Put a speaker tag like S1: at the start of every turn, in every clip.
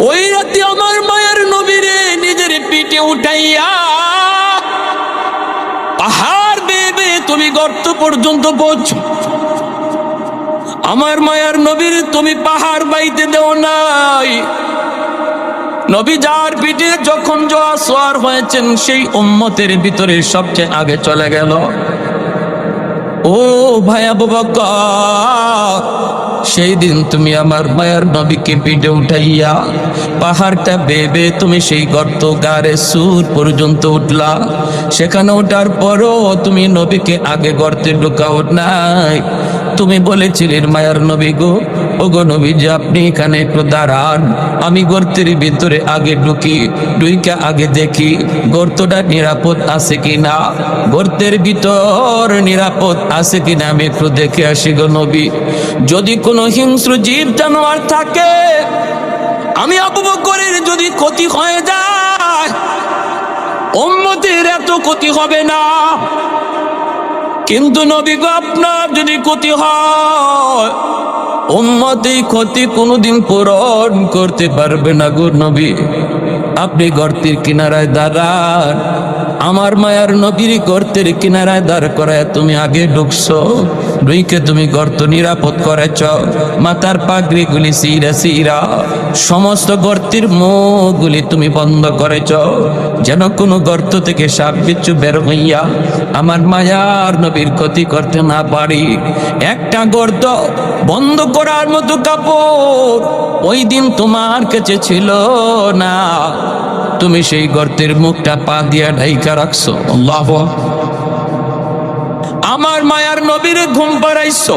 S1: ওই রাতে আমার মায়ের নবীরে নিজের পিঠে উঠাইয়া পাহাড় বেয়ে বেয়ে তুমি গর্ত পর্যন্ত পৌঁছো। আমার মায়ার নবীর তুমি পাহাড় বাইতে দেও নাই। নবী যার পিঠে যখন জোয়া সোয়ার হয়েছেন সেই উম্মতের ভিতরে সবচেয়ে আগে চলে গেল। ও ভাই আবু বকর, সেই দিন তুমি আমার মায়ার নবীকে পিঠে উঠাইয়া পাহাড়টা বেবে তুমি সেই গর্ত গারে সুর পর্যন্ত উঠলা। সেখানে ওঠার পরও তুমি নবীকে আগে গর্তে ঢুকাও নাই। তুমি বলেছিলেন মায়ার নবী গো, ও গো নবী যে আপনি এখানে একটু দাঁড়ান, আমি গর্তের ভিতরে আগে ঢুকি, ঢুইকা আগে দেখি গর্তটা নিরাপদ আছে কিনা, গর্তের ভিতর নিরাপদ আছে কিনা আমি একটু দেখে আসি গো নবী। যদি কোনো হিংস্র জীব জানোয়ার থাকে, আমি আবু বকরের যদি ক্ষতি হয়ে যায়, উম্মতের এত ক্ষতি হবে না, কিন্তু নবী গো আপনার যদি ক্ষতি হয়, উম্মতের ক্ষতি কোনোদিন পূরণ করতে পারবে না গো নবী। আপনি গর্তের কিনারায় দাঁড়ান, আমার মায়ার নবীর গর্তের কিনারায় দাঁড় করায় তুমি আগে ঢুকছো, ঢুইকে তুমি গর্ত নিরাপদ করেছ। মাথার পাগড়ি গুলি সিরা সিরা সমস্ত গর্তের মুখগুলি তুমি বন্ধ করেছ, যেন কোনো গর্ত থেকে সাপ বিচ্ছু বের হইয়া আমার মায়ার নবীর ক্ষতি করতে না পারি। একটা গর্ত বন্ধ করার মতো কাপড় ওই দিন তোমার কাছে ছিল না, তুমি সেই গর্তের মুখটা পা দিয়া ঢাইকা রাখছো। আল্লাহু আকবার। আমার মায়ার নবীর ঘুম পাড়াইছো,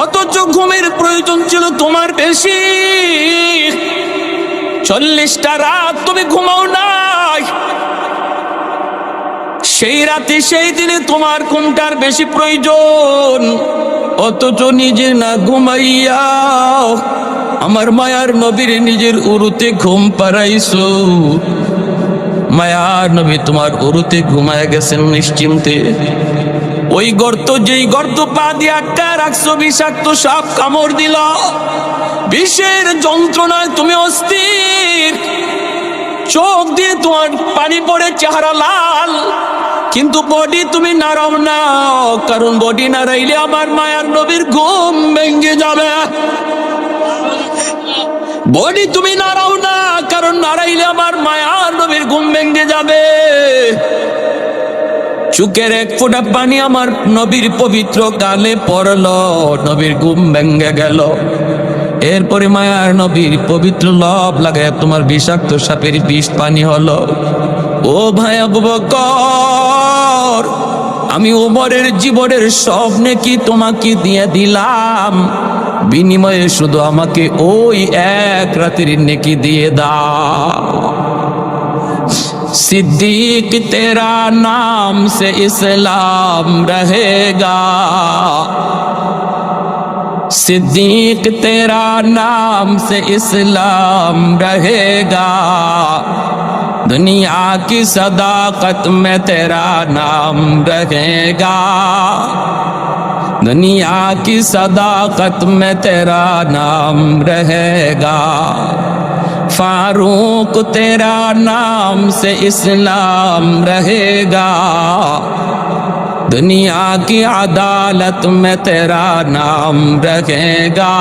S1: অথচ ঘুমের প্রয়োজন ছিল তোমার বেশি। 40টা রাত তুমি ঘুমাও নাই, সেই রাতে সেই দিনে তোমার ঘুমটার বেশি প্রয়োজন, অথচ নিজে না ঘুমাইয়া আমার মায়ার নবীর নিজের উরুতে ঘুম পাড়াইছো। মায়ার নবী তোমার উরুতে ঘুমায় গেছেন নিশ্চিন্তে। ওই গর্ত, যেই গর্ত পা দিয়ে আটকা রাখছো, বিষাক্ত সাপ কামড় দিল, বিষের যন্ত্রণায় তুমি অস্থির, চোখ দিয়ে তোমার পানি পড়ে, চেহারা লাল, কিন্তু বডি তুমি নাড়াও না, কারণ বডি নাড়াইলে আমার মায়ার নবীর ঘুম ভেঙে যাবে। বডি তুমি নাড়াও না, কারণ নাড়াইলে আমার মায়ার নবীর ঘুম ভেঙে যাবে। চুকের এক ফোঁটা পানি আমার নবীর পবিত্র গালে পড়লো, নবীর ঘুম ভেঙে গেল। এরপরে মায়ার নবীর পবিত্র লব লাগায় তোমার বিষাক্ত সাপের বিষ পানি হলো। ও ভাই আবু বকর, আমি ওমরের জীবনের সব নেকি তোমাকে দিয়ে দিলাম, বিনিময়ে শুধু আমাকে ওই এক রাতের নেকি দিয়ে দাও। सिद्दीक तेरा नाम से इस्लाम रहेगा, सिद्दीक तेरा नाम से इस्लाम रहेगा, दुनिया की सदाकत में तेरा नाम रहेगा, दुनिया की सदाकत में तेरा नाम रहेगा, फारूक तेरा नाम से इस्लाम रहेगा, दुनिया की अदालत में तेरा नाम रहेगा,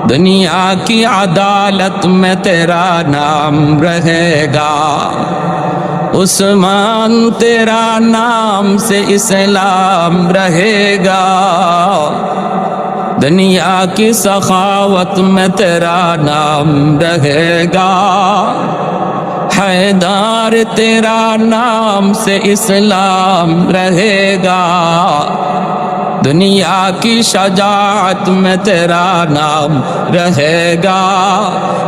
S1: दुनिया की अदालत में तेरा नाम रहेगा, उस्मान तेरा नाम से इस्लाम रहेगा, दुनिया की सखावत में तेरा नाम रहेगा, हैदर तेरा नाम से इस्लाम रहेगा, दुनिया की शजाअत में तेरा नाम रहेगा,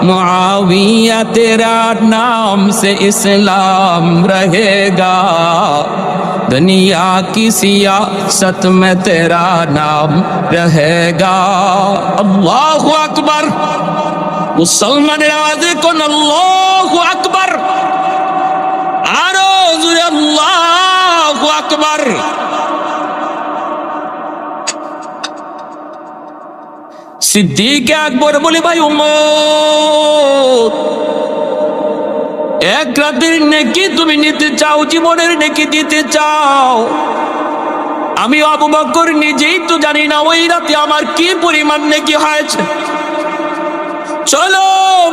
S1: मुआविया तेरा नाम से इस्लाम रहेगा, दुनिया की सियासत में तेरा नाम रहेगा। अल्लाहु अकबर। मुसलमानेर आवाजे कोन अल्लाहु अकबर, आरो जोरे अल्लाहु अकबर। सिद्दीक আকবর বলে ভাই উমর এক রাতের নেকি তুমি নিতে চাও, জীবনের নেকি দিতে চাও। আমি আবু বকর নিজেই তো জানি না ওই রাতে আমার কি পরিমাণ নেকি হয়েছে। চলো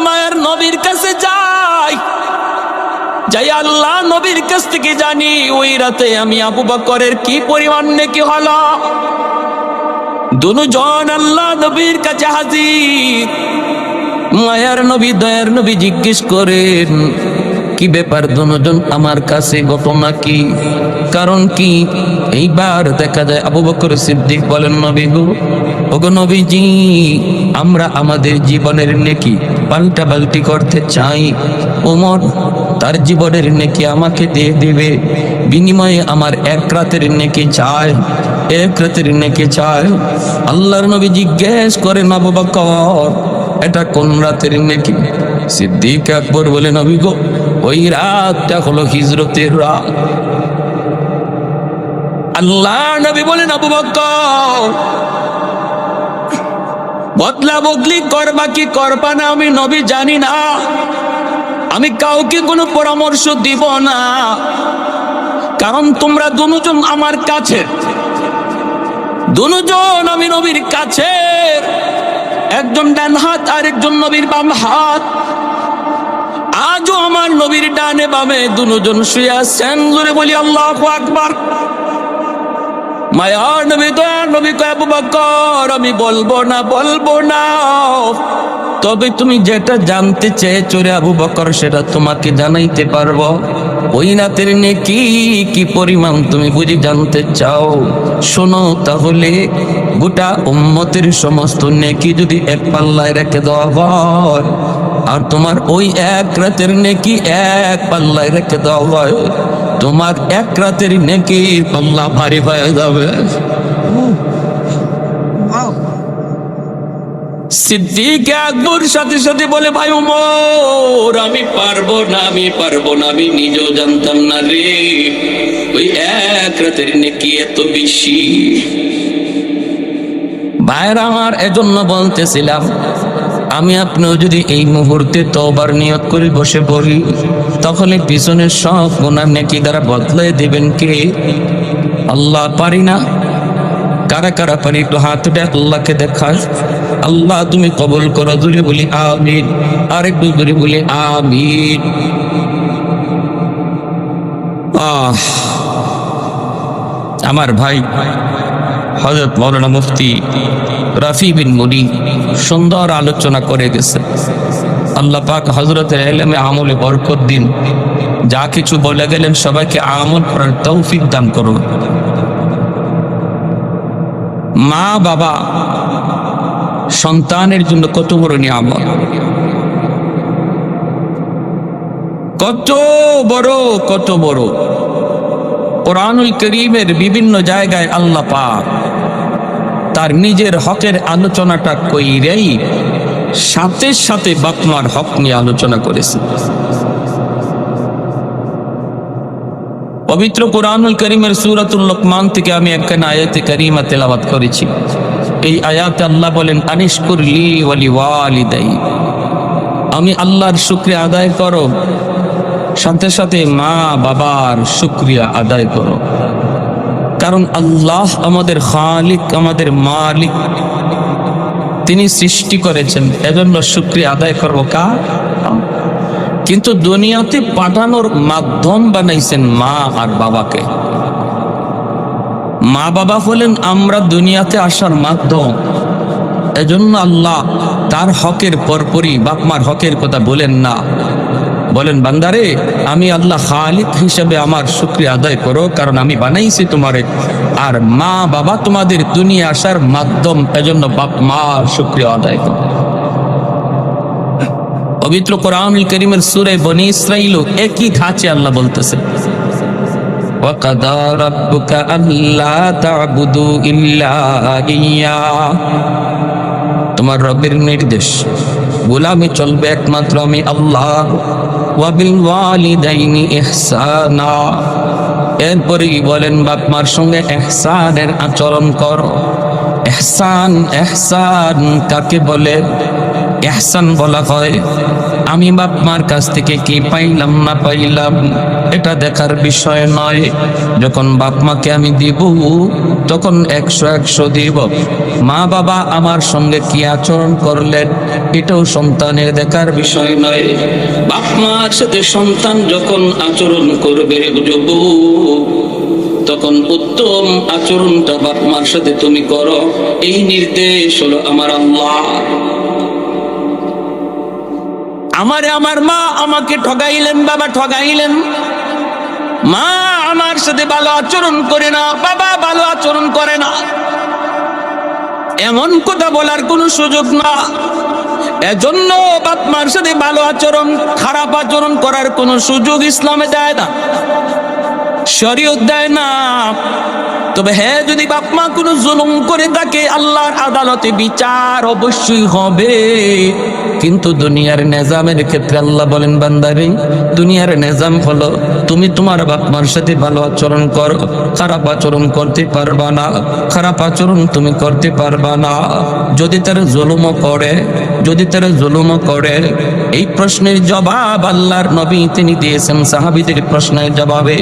S1: মায়ের নবীর কাছে যাই, আল্লাহ নবীর কাছ থেকে জানি ওই রাতে আমি আবু বকরের কি পরিমাণ নেকি হলো। দুজন আল্লাহ নবীর কাছে হাজির। মায়ার নবী দয়ার নবী জিজ্ঞেস করেন, কি ব্যাপার দুজন আমার কাছে, ঘটনা কি, কারণ কি? এইবার দেখা যায় আবু বকর সিদ্দিক বলেন, নবী গো, ওগো নবীজি, আমরা আমাদের জীবনের নেকি পাল্টা পাল্টি করতে চাই। ওমর তার জীবনের নেকি আমাকে দিয়ে দিবে, বিনিময়ে আমার এক রাতের নেকি চাই, এক রাতের নেকি চাই। আল্লাহর নবী জিজ্ঞেস করেন, আবু বকর এটা কোন রাতের নেকি? সিদ্দিক আকবর বলে, নবী গো, ওই রাতটা হলো হিজরতের রাত। আল্লাহ নবী বলেন, আবু বকর বদলা বদলি করবা কি করবা না আমি নবী জানি না, আমি কাউকে কোনো পরামর্শ দিব না, কারণ তোমরা দুজন আমার কাছে, দুজন আমি নবীর কাছে, একজন ডান হাত আর একজন নবীর বাম হাত। আজও আমার নবীর ডানে বামে দুজন শুয়ে আছেন। জোরে বলি আল্লাহু আকবার। মায়ার নবী দয়ার নবী কয়, আবু বকর আমি বলবো না, তবে তুমি যেটা জানতে চেয়েছো রে আবু বকর সেটা তোমাকে জানাইতে পারবো। ওই রাতের নেকি কি পরিমাণ তুমি বুঝি জানতে চাও? শোনো তাহলে, গোটা উম্মতের সমস্ত নেকি যদি এক পাল্লায় রেখে দেওয়া হয়, আর তোমার ওই এক রাতের নেকি এক পাল্লায় রেখে দেওয়া হয়, তোমার এক রাতের নেকি পাল্লা ভারী হয়ে যাবে। সিদ্দিক আকবর সাথে সাথে বলে, ভাই ওমর আমি পারবো না, আমি নিজেও জানতাম না রে ওই এক রাতের নেকি এত বেশি। ভাইরা আমার, এজন্য বলতেছিলাম, আমি আপনিও যদি এই মুহূর্তে তওবার নিয়ত করে বসে পড়ি, তাহলে পিছনের সব গুনাহ নেকি দ্বারা বদলে দিবেন কে? আল্লাহ। পারি না? কারা কারা পারি একটু হাত উঠে আল্লাহকে দেখাস। আল্লাহ তুমি কবুল করো। জোরে বলি আমিন। আর একটু জোরে বলি আমিন। আমার ভাই হযরত মাওলানা মুফতি রাফি বিন মুনি সুন্দর আলোচনা করে গেছে। আল্লাহ পাক হযরতের ইলমে আমলে বরকত দিন। যা কিছু বলে গেলেন সবাইকে আমল করার তৌফিক দান করুন। মা বাবা সন্তানের জন্য কত বড় নিয়ামত, কত বড়। কোরআনুল কারীমের বিভিন্ন জায়গায় আল্লাহ পাক তার নিজের হকের আলোচনাটা কইরেই সাথে সাথে বাপমার হক নিয়ে আলোচনা করেছে। পবিত্র কোরআনুল কারীমের সূরাতুল লোকমান থেকে আমি একখানা আয়াতে কারীমা তেলাওয়াত করেছি। এই আয়াতে আল্লাহ বলেন, আনিশকুর লি ওয়া লিওয়ালিদাই, আমি আল্লাহর শুকরিয়া আদায় করো, সাথে সাথে মা বাবার শুকরিয়া আদায় করো। কারণ আল্লাহ আমাদের খালিক, আমাদের মালিক, তিনি সৃষ্টি করেছেন, এজন্য শুকরিয়া আদায় করবো কার? কিন্তু দুনিয়াতে পাঠানোর মাধ্যম বানাইছেন মা আর বাবাকে। মা বাবা হলেন আমরা দুনিয়াতে আসার মাধ্যম। এজন্য আল্লাহ তার হকের পরপরই বাপমার হকের কথা বলেন না, বলেন বান্দারে আমি আল্লাহ খালিক হিসেবে আমার শুকরিয়া আদায় করো, কারণ আমি বানাইছি তোমারে, আর মা বাবা তোমাদের দুনিয়া আসার মাধ্যম, এজন্য বাপ মার শুকরিয়া আদায় করো। পবিত্র কোরআনুল কারীমের সূরা বনী ইসরাঈল একই ধাঁচে আল্লাহ বলতেছে, ওয়াকাদা রাব্বুকা আল্লা তা'বুদু ইল্লা ইয়্যা, তোমার রবের নির্দেশ গোলামি চলবে একমাত্র আমি আল্লাহ। ওয়া বিল ওয়ালিদাইনি ইহসানা, এরপরেই বলেন বাপ মার সঙ্গে ইহসানের আচরণ করো। ইহসান কাকে বলে? ইহসান বলা হয়। আমি বাপ মার কাছ থেকে কি পাইলাম না পাইলাম এটা দেখার বিষয় নয়। যখন বাপ মাকে আমি দিব তখন 100 দিব। মা বাবা আমার সঙ্গে কি আচরণ করলেন এটাও সন্তানের দেখার বিষয় নয়। বাপ মার সাথে সন্তান যখন আচরণ করবে তখন উত্তম আচরণটা বাপ মার সাথে তুমি করো, এই নির্দেশ হলো আমার আল্লাহ। আমার মা আমাকে ঠগাইলেন, বাবা ঠগাইলেন, মা আমার সাথে ভালো আচরণ করে না, বাবা ভালো আচরণ করে না, এমন কথা বলার কোনো সুযোগ না। এজন্য বাপ মার সাথে ভালো আচরণ, খারাপ আচরণ করার কোনো সুযোগ ইসলামে দেয় না, শরীয়ত দেয় না। তবে হ্যাঁ, যদি বাপ মা কোনো জুলুম করে থাকে আল্লাহর আদালতে বিচার অবশ্যই হবে। কিন্তু দুনিয়ার নিজামের ক্ষেত্রে আল্লাহ বলেন, বান্দারে দুনিয়ার নিজাম হলো তুমি তোমার বাপ মার সাথে ভালো আচরণ করো, খারাপ আচরণ করতে পারবা না, খারাপ আচরণ তুমি করতে পারবা না। যদি তারা জুলুমও করে, যদি তারা জুলুমও করে, এই প্রশ্নের জবাব আল্লাহর নবী তিনি দিয়েছেন সাহাবীদের প্রশ্নের জবাবে।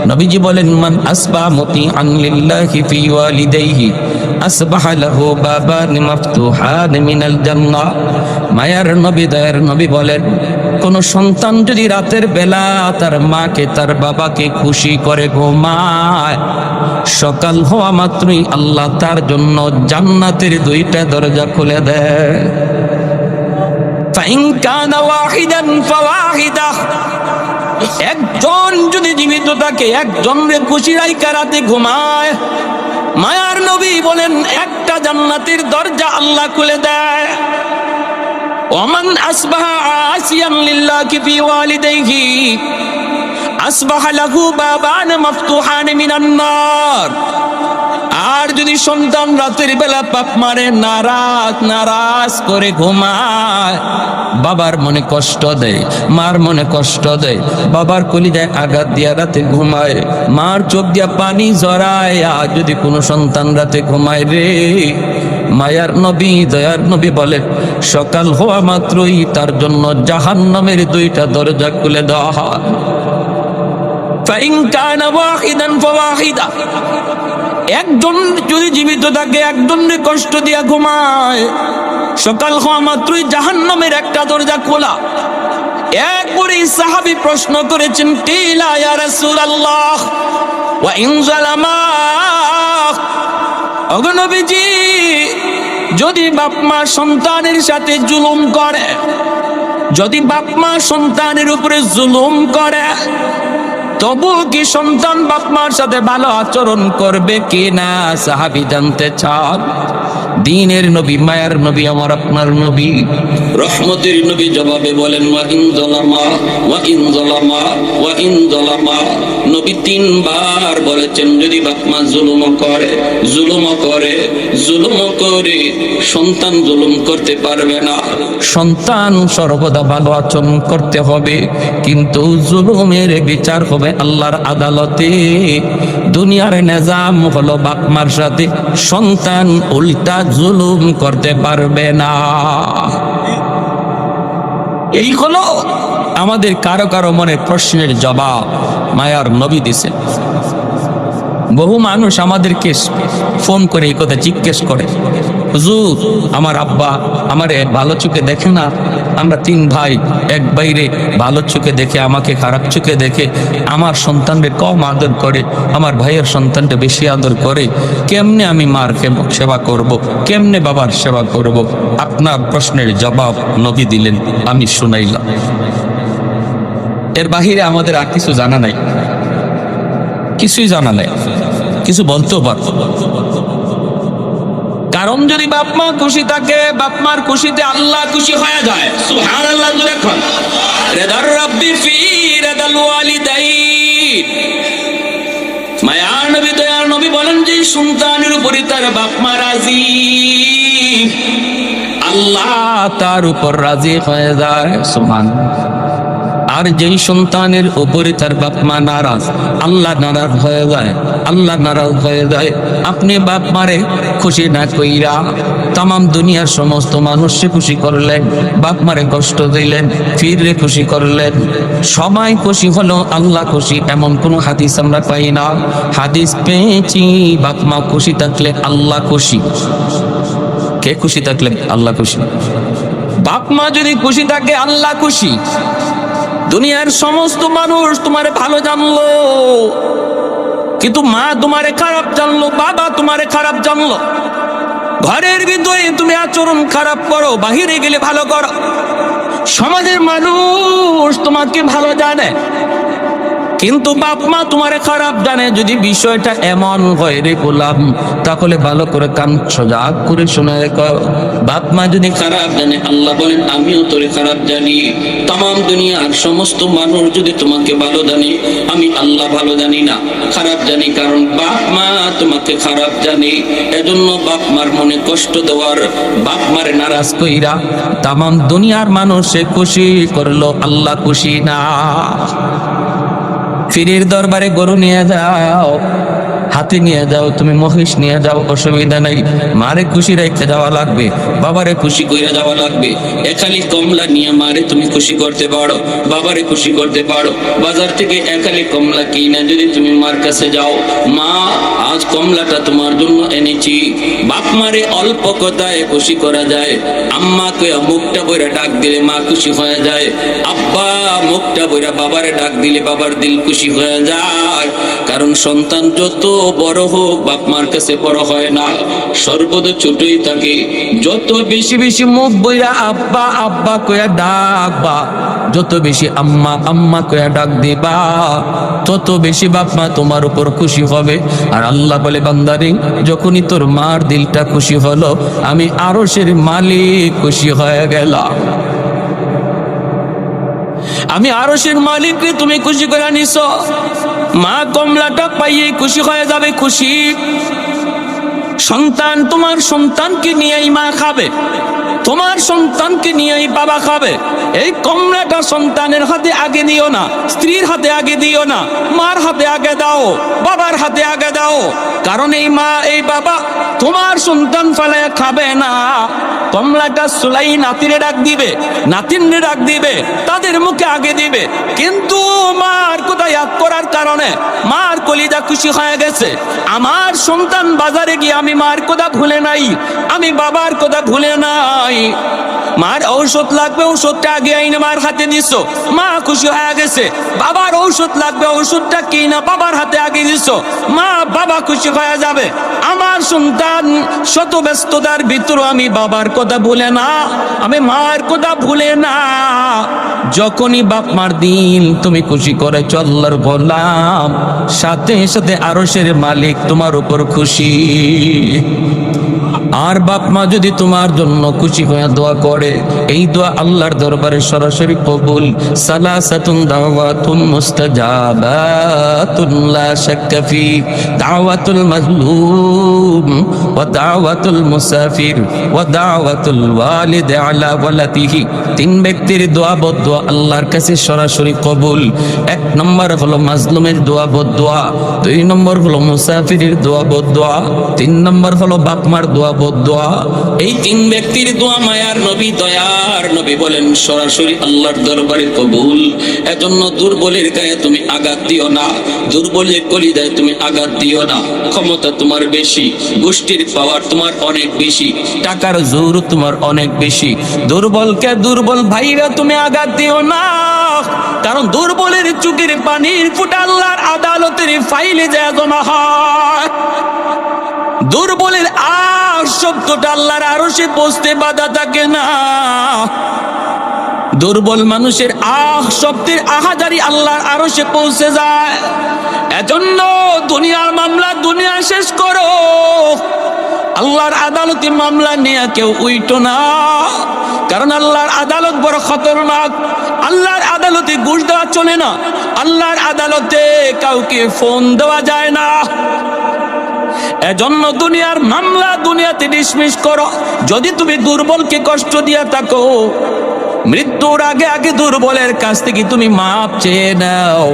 S1: নবীজি বলেন, মান আসবা মুতিআন লিল্লাহি ফি ওয়ালিদাইহি আসবাহা লাহু বাবান মাফতুহান মিনাল জান্নাহ। মায়ার নবী, দয়ার নবী বলেন, কোন সন্তান যদি রাতের বেলা তার মাকে তার বাবাকে খুশি করে ঘুমায়, সকাল হওয়া মাত্রই আল্লাহ তার জন্য জান্নাতের 2টা দরজা খুলে দেয়। ফাইন কানা ওয়াহিদান ফাওয়াহিদা, একজন যদি জীবিত থাকে একজনরে খুশি রাইখা রাতে ঘুমায়, মায়ার নবী বলেন একটা জান্নাতের দরজা আল্লাহ খুলে দেয়। ওমান আসবাহা আসিয়ান লিল্লাহি ফি ওয়ালিদাইহি আসবাহা লাহু বাবান মাফতুহান মিনান নার। আর যদি সন্তান রাতের বেলা পাপ মারে, নারাজ করে ঘুমায়, বাবার মনে কষ্ট দেয়, মার মনে কষ্ট দেয়, বাবার কলিজায় আঘাত দিয়া রাতে ঘুমায়, মার চোখ দিয়া পানি জড়ায়, আর যদি কোনো সন্তান রাতে ঘুমায় রে, মায়ার নবী দয়ার নবী বলেন সকাল হওয়া মাত্রই তার জন্য জাহান্নামের 2টা দরজা খুলে দেওয়া হয়। ফাইন কানা ওয়াহিদান ফাওয়াহিদা, একজন যদি জীবিত থাকে একজনকে কষ্ট দিয়া ঘুমায়, সকাল হওয়া মাত্রই জাহান্নামের 1টা দরজা খোলা। একবারে সাহাবী প্রশ্ন করেছেন, কিলা ইয়া রাসূলুল্লাহ ওয়া ইন যালামা, ওগো নবীজি যদি বাপ মা সন্তানের সাথে জুলুম করে, যদি বাপ মা সন্তানের উপরে জুলুম করে, তবু কি সন্তান বাপ মার সাথে ভালো আচরণ করবে কিনা? সাহাবী জানতে চান। দ্বীনের নবী, মায়ার নবী, আমার আপনার নবী, রহমতের নবী জবাবে বলেন, ওয়া ইন যালামা ওয়া ইন যালামা ওয়া ইন যালামা। নবী 3 বার বলেছেন যদি বাপ মা জুলুম করে, জুলুম করে, জুলুম করে, সন্তান জুলুম করতে পারবে না। সন্তান সর্বদা ভালো আচরণ করতে হবে, কিন্তু জুলুমের বিচার হবে আল্লাহর আদালতে। দুনিয়ার নিজাম হলো বাপ মার সাথে সন্তান উল্টা জুলুম করতে পারবে না। এই হলো আমাদের কারো কারো মনে প্রশ্নের জবাব মায়ার নবী দিছেন। বহু মানুষ আমাদেরকে ফোন করে এই কথা জিজ্ঞেস করে, হুজুর আমার আব্বা আমারে ভালো চোখে দেখে না, আমরা 3 ভাই, এক বাইরে ভালো চোখে দেখে আমাকে খারাপ চোখে দেখে, আমার সন্তানকে কম আদর করে, আমার ভাইয়ের সন্তানটা বেশি আদর করে, কেমনে আমি মার সেবা করব, কেমনে বাবার সেবা করব? আপনার প্রশ্নের জবাব নবী দিলেন, আমি শুনাইলাম। এর বাহিরে আমাদের আর কিছু জানা নাই, কিছুই জানা নাই, কিছু বলতেও পারবো। কারণ যদি বাপ মা খুশি থাকে, বাপ মার খুশিতে আল্লাহ খুশি হয়ে যায়। সুবহানাল্লাহ, জোরে কোন রিদার রাব্বি ফি রিদাল ওয়ালিদাইন। মায়ার নবী দয়ার নবী বলেন যে সন্তানের উপরে তার বাপ মা রাজি, আল্লাহ তার উপর রাজি হয়ে যায়। সুবহানাল্লাহ। আর যেই সন্তানের উপরে তার বাপ মা নারাজ, আল্লাহ নারাজ হয়ে যায়, আল্লাহ নারাজ হয়ে যায়। আপনি বাপ মারে খুশি না কইরা তাম দুনিয়ার সমস্ত মানুষকে খুশি করলেন, বাপ মারে কষ্ট দিলেন, ফিরে খুশি করলেন। সবাই খুশি হলো, আল্লাহ খুশি এমন কোন হাদিস আমরা পাই না। হাদিস পেয়েছি বাপ মা খুশি থাকলে আল্লাহ খুশি। কে খুশি থাকলে আল্লাহ খুশি? বাপ মা যদি খুশি থাকে আল্লাহ খুশি। দুনিয়ার সমস্ত মানুষ তোমারে ভালো জানলো, কিন্তু মা তোমারে খারাপ জানলো, বাবা তোমারে খারাপ জানলো। ঘরের ভিতরে তুমি আচরণ খারাপ করো, বাহিরে গেলে ভালো করো। সমাজের মানুষ তোমাকে ভালো জানে, কিন্তু বাপ মা তোমারে খারাপ জানে। যদি বিষয়টা এমন হয় রে গোলাম, তাহলে ভালো করে কান সোজা করে শুনে রেখো। বাপ মা যদি খারাপ জানে, আল্লাহ বলেন আমিও তোরে খারাপ জানি। তাম দুনিয়ার সমস্ত মানুষ যদি তোমাকে ভালো জানে, আমি আল্লাহ ভালো জানি না, খারাপ জানি। কারণ বাপ মা তোমাকে খারাপ জানে। এজন্য বাপ মার মনে কষ্ট দেওয়ার, বাপ মারে নারাজ কইরা তাম দুনিয়ার মানুষে খুশি করলো, আল্লাহ খুশি না। পীরের দরবারে গরু নিয়ে যাও, হাতি নিয়ে যাও, তুমি মহিষ নিয়ে যাও, অসুবিধা নাই। মারে খুশি রাখতে যাওয়া লাগবে, বাবারে খুশি করে যাওয়া লাগবে। একালি কমলা নিয়ে মারে তুমি খুশি করতে পারো, বাবারে খুশি করতে পারো। বাজার থেকে একালি কমলা কিনে যদি তুমি মার কাছে যাও, মা আজ কমলাটা তোমার জন্য এনেছি। বাপ মারে অল্প কথায় খুশি করা যায়। আম্মা কইয়া মুখটা বইরা ডাক দিলে মা খুশি হয়ে যায়। আব্বা মুখটা বইরা বাবারে ডাক দিলে বাবার দিল খুশি হয়ে যায়। কারণ সন্তান যত বড় হোক বাপ মার কাছে বড় হয় না, সর্বদা ছোটই থাকে। যত বেশি বেশি মুখ বইরা আব্বা আব্বা কইয়া ডাকবা, যত বেশি আম্মা আম্মা কইয়া ডাক দিবা, তত বেশি বাপ মা তোমার উপর খুশি হবে। আর আল্লাহ বলে বান্দারে, যখনই তোর মার দিলটা খুশি হলো, আমি আরশের মালিক খুশি হয়ে গেলাম। আমি আরশের মালিককে তুমি খুশি করে নিছো। মা কমলাটা পাইয়ে খুশি হয়ে যাবে, খুশি। সন্তান তোমার সন্তানকে নিয়েই মা খাবে, তোমার সন্তানকে নিয়েই বাবা খাবে। এই কমলাটা সন্তানের হাতে আগে দিও না, স্ত্রীর হাতে আগে দিও না, মার হাতে আগে দাও, বাবার হাতে আগে দাও। কারণ এই মা এই বাবা তোমার সন্তান ফেলে খাবে না। কমলাটা সুলাই নাতিরে ডাক দিবে, নাতিনরে ডাক দিবে, তাদের মুখে আগে দিবে। কিন্তু মার কথা ইয়াদ করার কারণে মার কলিজা খুশি হয়ে গেছে। আমার সন্তান বাজারে গিয়ে আমি মার কথা ভুলে নাই, আমি বাবার কথা ভুলে নাই। মার ঔষধ লাগবে, ঔষধটা আগে আইনে মার হাতে দিছো, মা খুশি হয়ে গেছে। বাবার ঔষধ লাগবে, ঔষধটা কিনা বাবার হাতে আগে দিছো, মা বাবা খুশি হয়ে যাবে। আমার সন্তান শত ব্যস্ততার ভিতরে আমি বাবার কথা ভুলে না, আমি মার কথা ভুলে না। যখনই বাপ মার দিন তুমি খুশি করে আল্লাহর গোলাম, সাথে সাথে আরশের মালিক তোমার উপর খুশি। আর বাপ মা যদি তোমার জন্য খুশি হয়ে দোয়া করে, এই দোয়া আল্লাহর দরবারে সরাসরি কবুল। সালাসাতুন দাওয়াতুন মুস্তাজাবাতুন লা শাক্কা ফি, দাওয়াতুল মাজলুম ওয়া দাওয়াতুল মুসাফির ওয়া দাওয়াতুল ওয়ালিদ আলা ওয়ালাদিহি। তিন ব্যক্তির দোয়া বদদোয়া আল্লাহর কাছে সরাসরি কবুল। এক নম্বর হলো মাজলুমের দোয়া বদদোয়া, দুই নম্বর হলো মুসাফিরের দোয়া বদদোয়া, তিন নম্বর হলো বাপ মার দোয়া বদদোয়া। এই তিন ব্যক্তির দোয়া মায়ার নবী দয়ার নবী বলেন সরাসরি আল্লাহর দরবারে কবুল। এজন্য দুর্বলের গায়ে তুমি আঘাত দিও না, দুর্বলের কলিজায় তুমি আঘাত দিও না। ক্ষমতা তোমার বেশি, গোষ্ঠীর পাওয়ার তোমার অনেক বেশি, টাকার জোর তোমার অনেক বেশি। দুর্বলকে দুর্বল ভাইরা তুমি আঘাত দিও না, কারণ দুর্বলের চোখের পানির ফুটা আল্লাহর আদালতের ফাইলে যায় জমা হয়। দুর্বলের শব্দটা আল্লাহর আরশে পৌঁছতে বাধা থাকে না। দুর্বল মানুষের শব্দের আহাজারি আল্লাহর আরশে পৌঁছে যায়। এজন্য দুনিয়ার মামলা দুনিয়া শেষ করো, আল্লাহর আদালতে মামলা নিয়ে কেউ উইটো না। কারণ আল্লাহর আদালত বড় খতরনাক। আল্লাহর আদালতে ঘুষ দেওয়া চলে না, আল্লাহর আদালতে কাউকে ফোন দেওয়া যায় না। এজন্য দুনিয়ার মামলা দুনিয়াতে ডিসমিস করো। যদি তুমি দুর্বলকে কষ্ট দিয়া থাকো, মৃত্যুর আগে আগে দুর্বলের কাছ থেকে তুমি মাপ চেয়ে নাও,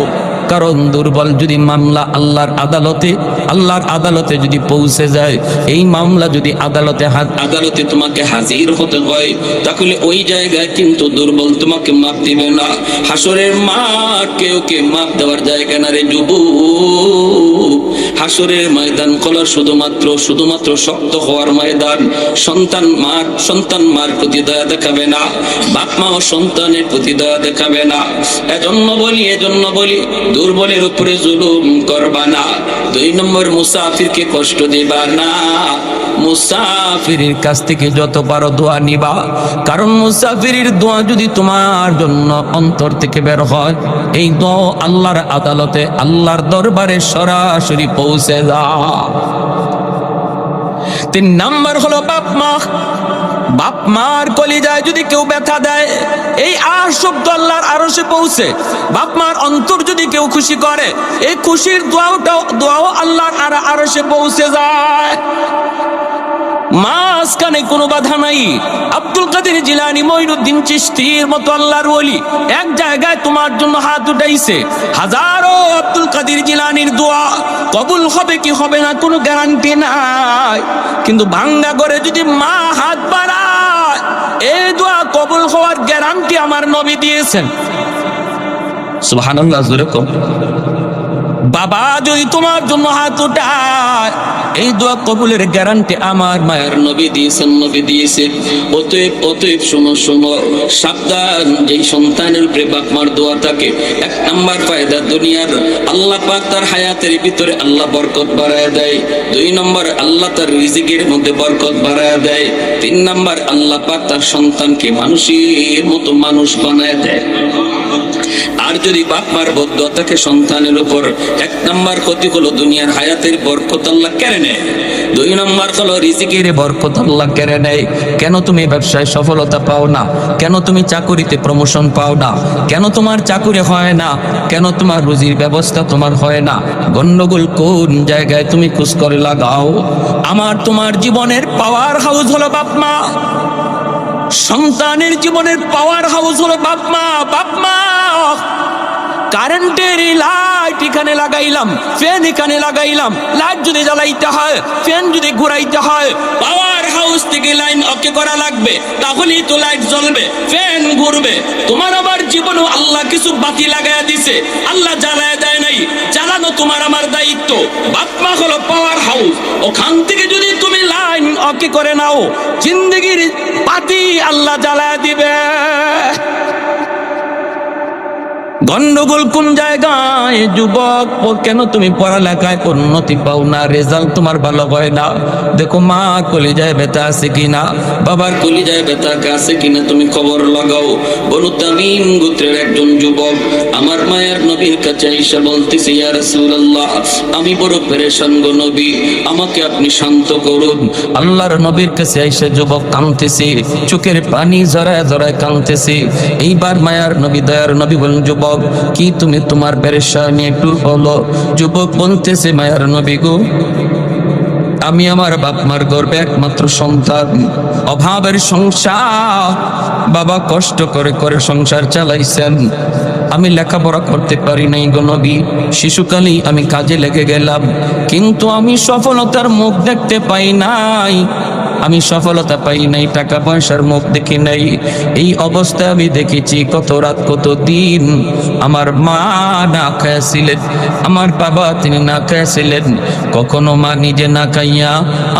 S1: কারণ দুর্বল যদি মামলা আল্লাহর আদালতে যদি পৌঁছে যায়, এই মামলা যদি আদালতে তোমাকে হাজির হতে হয়, তাহলে ওই জায়গায় কিন্তু দুর্বল তোমাকে মাপ দিবে না। হাসরের মাঠ কেউ মাপ দেওয়ার জায়গা না রে যুবক। হাসরের ময়দান হলো শুধুমাত্র শক্ত হওয়ার ময়দান। সন্তান মার প্রতি দয়া দেখাবে না, বাপ মাও সন্তানের প্রতি দয়া দেখাবে না। এজন্য বলি দুর্বলের উপরে জুলুম করবা না। 2 নম্বর, মুসাফিরকে কষ্ট দিবা না। মুসাফিরের কাছ থেকে যত পারো দোয়া নিবা, কারণ মুসাফিরের দোয়া যদি তোমার জন্য অন্তর থেকে বের হয়, এই দোয়া আল্লাহর আদালতে, আল্লাহর দরবারে সরাসরি পৌঁছে যায়। 3 নম্বর হলো বাপ মার কলিজায় যদি কেউ ব্যথা দেয়, এই শব্দ আল্লাহর আরশে পৌঁছে। বাপ মার অন্তর যদি কেউ খুশি করে, এই খুশির দোয়াও আল্লাহর আরশে পৌঁছে যায়। মাঝখানে কোনো বাধা নাই। আব্দুল কাদের জিলানী, মঈনুদ্দিন চিশতির মতো আল্লাহর ওলি এক জায়গায় তোমার জন্য হাত উঠাইছে। হাজারো আব্দুল কাদের জিলানীর দোয়া কবুল হবে কি হবে না কোনো গ্যারান্টি নাই, কিন্তু ভাঙ্গা করে যদি মা হাত বাড়ায়, এই দোয়া কবুল হওয়ার গ্যারান্টি আমার নবী দিয়েছেন। সুবহানাল্লাহ, জোরে কও। বাবা যদি তোমার জন্য হাত উঠায়, এই দোয়া কবুলের গ্যারান্টি আমার মায়ের নবী দিয়েছেন। অতএব শোনো, সাবধান, যেই সন্তানের উপরে বাপ মার দোয়া থাকে, 1 নাম্বার ফায়দা দুনিয়ার, আল্লাহ পাক তার হায়াতের ভিতরে আল্লাহ বরকত বাড়ায় দেয়। 2 নম্বর, আল্লাহ তার রিজিকের মধ্যে বরকত বাড়ায় দেয়। 3 নম্বর, আল্লাহ পাক তার সন্তানকে মানুষের মতো মানুষ বানায় দেয়। আর যদি বাপ মার বদদোয়া থাকে সন্তানের উপর, 1 নাম্বার ক্ষতি হলো দুনিয়ার হায়াতের বরকত আল্লাহ কেড়ে নেয়। 2 নাম্বার হলো রিজিকের বরকত আল্লাহ কেড়ে নেয়। কেন তুমি ব্যবসায় সফলতা পাও না? কেন তুমি চাকুরিতে প্রমোশন পাও না? কেন তোমার চাকুরি হয় না? কেন তোমার রুজির ব্যবস্থা তোমার হয় না? গন্ডগোল কোন জায়গায় তুমি খোঁজ করে লাগাও। তোমার জীবনের পাওয়ার হাউস হলো বাপ মা। সন্তানের জীবনের পাওয়ার হাউস হলো বাপ মা। কারেন্টের লাইট এখানে লাগাইলাম, ফ্যান এখানে লাগাইলাম, লাইট যদি জ্বালাইতে হয়, ফ্যান যদি ঘুরাইতে হয়, পাওয়ার হাউস থেকে লাইন ওকে করা লাগবে, তাহলেই তো লাইট জ্বলবে, ফ্যান ঘুরবে। তোমার আমার জীবনও আল্লাহ কিছু বাতি লাগাইয়া দিছে, আল্লাহ জ্বালায় দেয় নাই, জ্বালানো তোমার আমার দায়িত্ব। বাপ মা হলো পাওয়ার হাউস, ওখান থেকে যদি তুমি লাইন ওকে করে নাও, জিন্দগির বাতি আল্লাহ জ্বালায় দিবে। গন্ডগোল কোন জায়গায় যুবক? কেন তুমি পড়ালেখায় উন্নতি পাও না, রেজাল্ট তোমার ভালো হয় না? দেখো মা কলিজায় ব্যথা আছে কিনা, বাবার কলিজায় ব্যথা আছে কিনা তুমি খবর লাগাও। বনু তামিম গোত্রের একজন যুবক আমার মায়ের নবীর কাছে এসে বলতেছে, ইয়া রাসূলুল্লাহ, আমি বড় পেরেশান গো নবী, আমাকে আপনি শান্ত করুন। আল্লাহর নবীর কাছে এসে যুবক কাঁদতেছে, চোখের পানি জড়ায় কাঁদতেছে। এইবার মায়ার নবী, দয়ার নবী বলেন, যুবক কি তুমি তোমার পেরেশানি একটু বলো। যুবক বলতেছে, মায়ার নবী গো, আমি আমার বাপ মার গর্বে একমাত্র সন্তান, অভাবের সংসার, বাবা কষ্ট করে সংসার চালাইছেন, আমি লেখাপড়া করতে পারি নাই গো নবী। শিশুকালেই আমি কাজে লেগে গেলাম, কিন্তু আমি সফলতার মুখ দেখতে পাই নাই, টাকা পয়সার মুখ দেখি নাই। এই অবস্থায় আমি দেখেছি কত রাত কত দিন আমার মা না খাইছিলেন, আমার বাবা তিনি না খাইছিলেন। কখনো মা নিজে না খাইয়া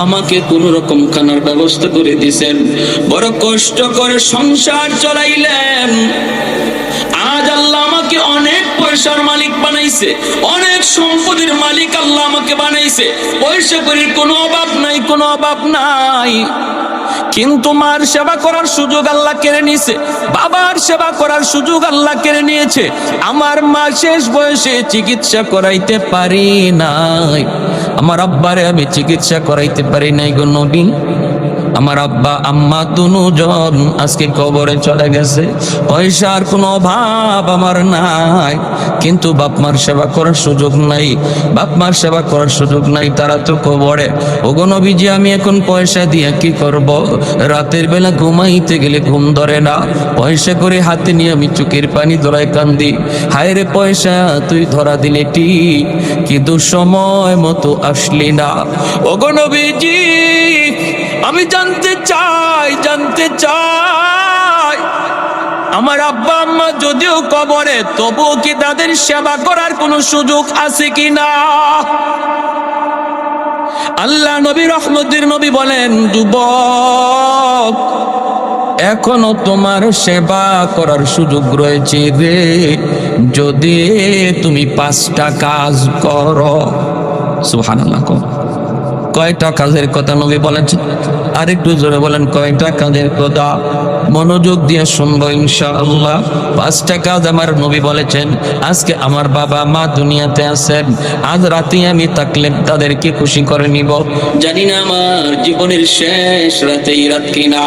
S1: আমাকে কোন রকম খানার ব্যবস্থা করে দিয়েছেন। বড় কষ্ট করে সংসার চলাইলেন। আজ আল্লাহ আমাকে অনেক পয়সার মালিক বানাইছে, অনেক সম্পদের মালিক আল্লাহ আমাকে বানাইছে। পয়সা করির কোনো অভাব নাই, কিন্তু মার সেবা করার সুযোগ আল্লাহ কেড়ে নিয়েছে, বাবার সেবা করার সুযোগ আল্লাহ কেড়ে নিয়েছে। আমার মা শেষ বয়সে চিকিৎসা করাইতে পারি নাই, আমার আব্বারে আমি চিকিৎসা করাইতে পারি নাই গো নবী। আমার আব্বা আম্মা দুজন আজকে কবরে চলে গেছে। পয়সার কোনো অভাব আমার নাই, কিন্তু বাপ মার সেবা করার সুযোগ নাই, বাপ মার সেবা করার সুযোগ নাই, তারা তো কবরে। ওগো নবীজি, আমি এখন পয়সা দিয়ে কি করব? রাতের বেলা ঘুমাইতে গেলে ঘুম ধরে না, পয়সা করে হাতে নিয়ে আমি চোখের পানি ধরায় কান্দি। হায় রে পয়সা, তুই ধরা দিলে ঠিক, কিন্তু সময় মতো আসলি না। ওগো নবীজি, আমি জানতে চাই আমার আব্বা আম্মা যদিও কবরে, তবুও কি তাদের সেবা করার কোনো সুযোগ আছে কিনা? আল্লাহ নবী রহমতের নবী বলেন, যুবক, এখনো তোমার সেবা করার সুযোগ রয়েছে রে, যদি তুমি 5টা কাজ করো। সুবহানাল্লাহ। কয়টা কাজের কথা নবী বলেছেন? আর একটু জোরে বলেন, কয়টা কাজের কথা? মনোযোগ দিয়ে শুনবো ইনশাআল্লাহ। 5টা কাজ আমার নবী বলেছেন। আজকে আমার বাবা মা দুনিয়াতে আছেন, আজ রাতে আমি থাকলে তাদেরকে খুশি করে নিব। জানি না আমার জীবনের শেষ রাতে এই রাত কিনা,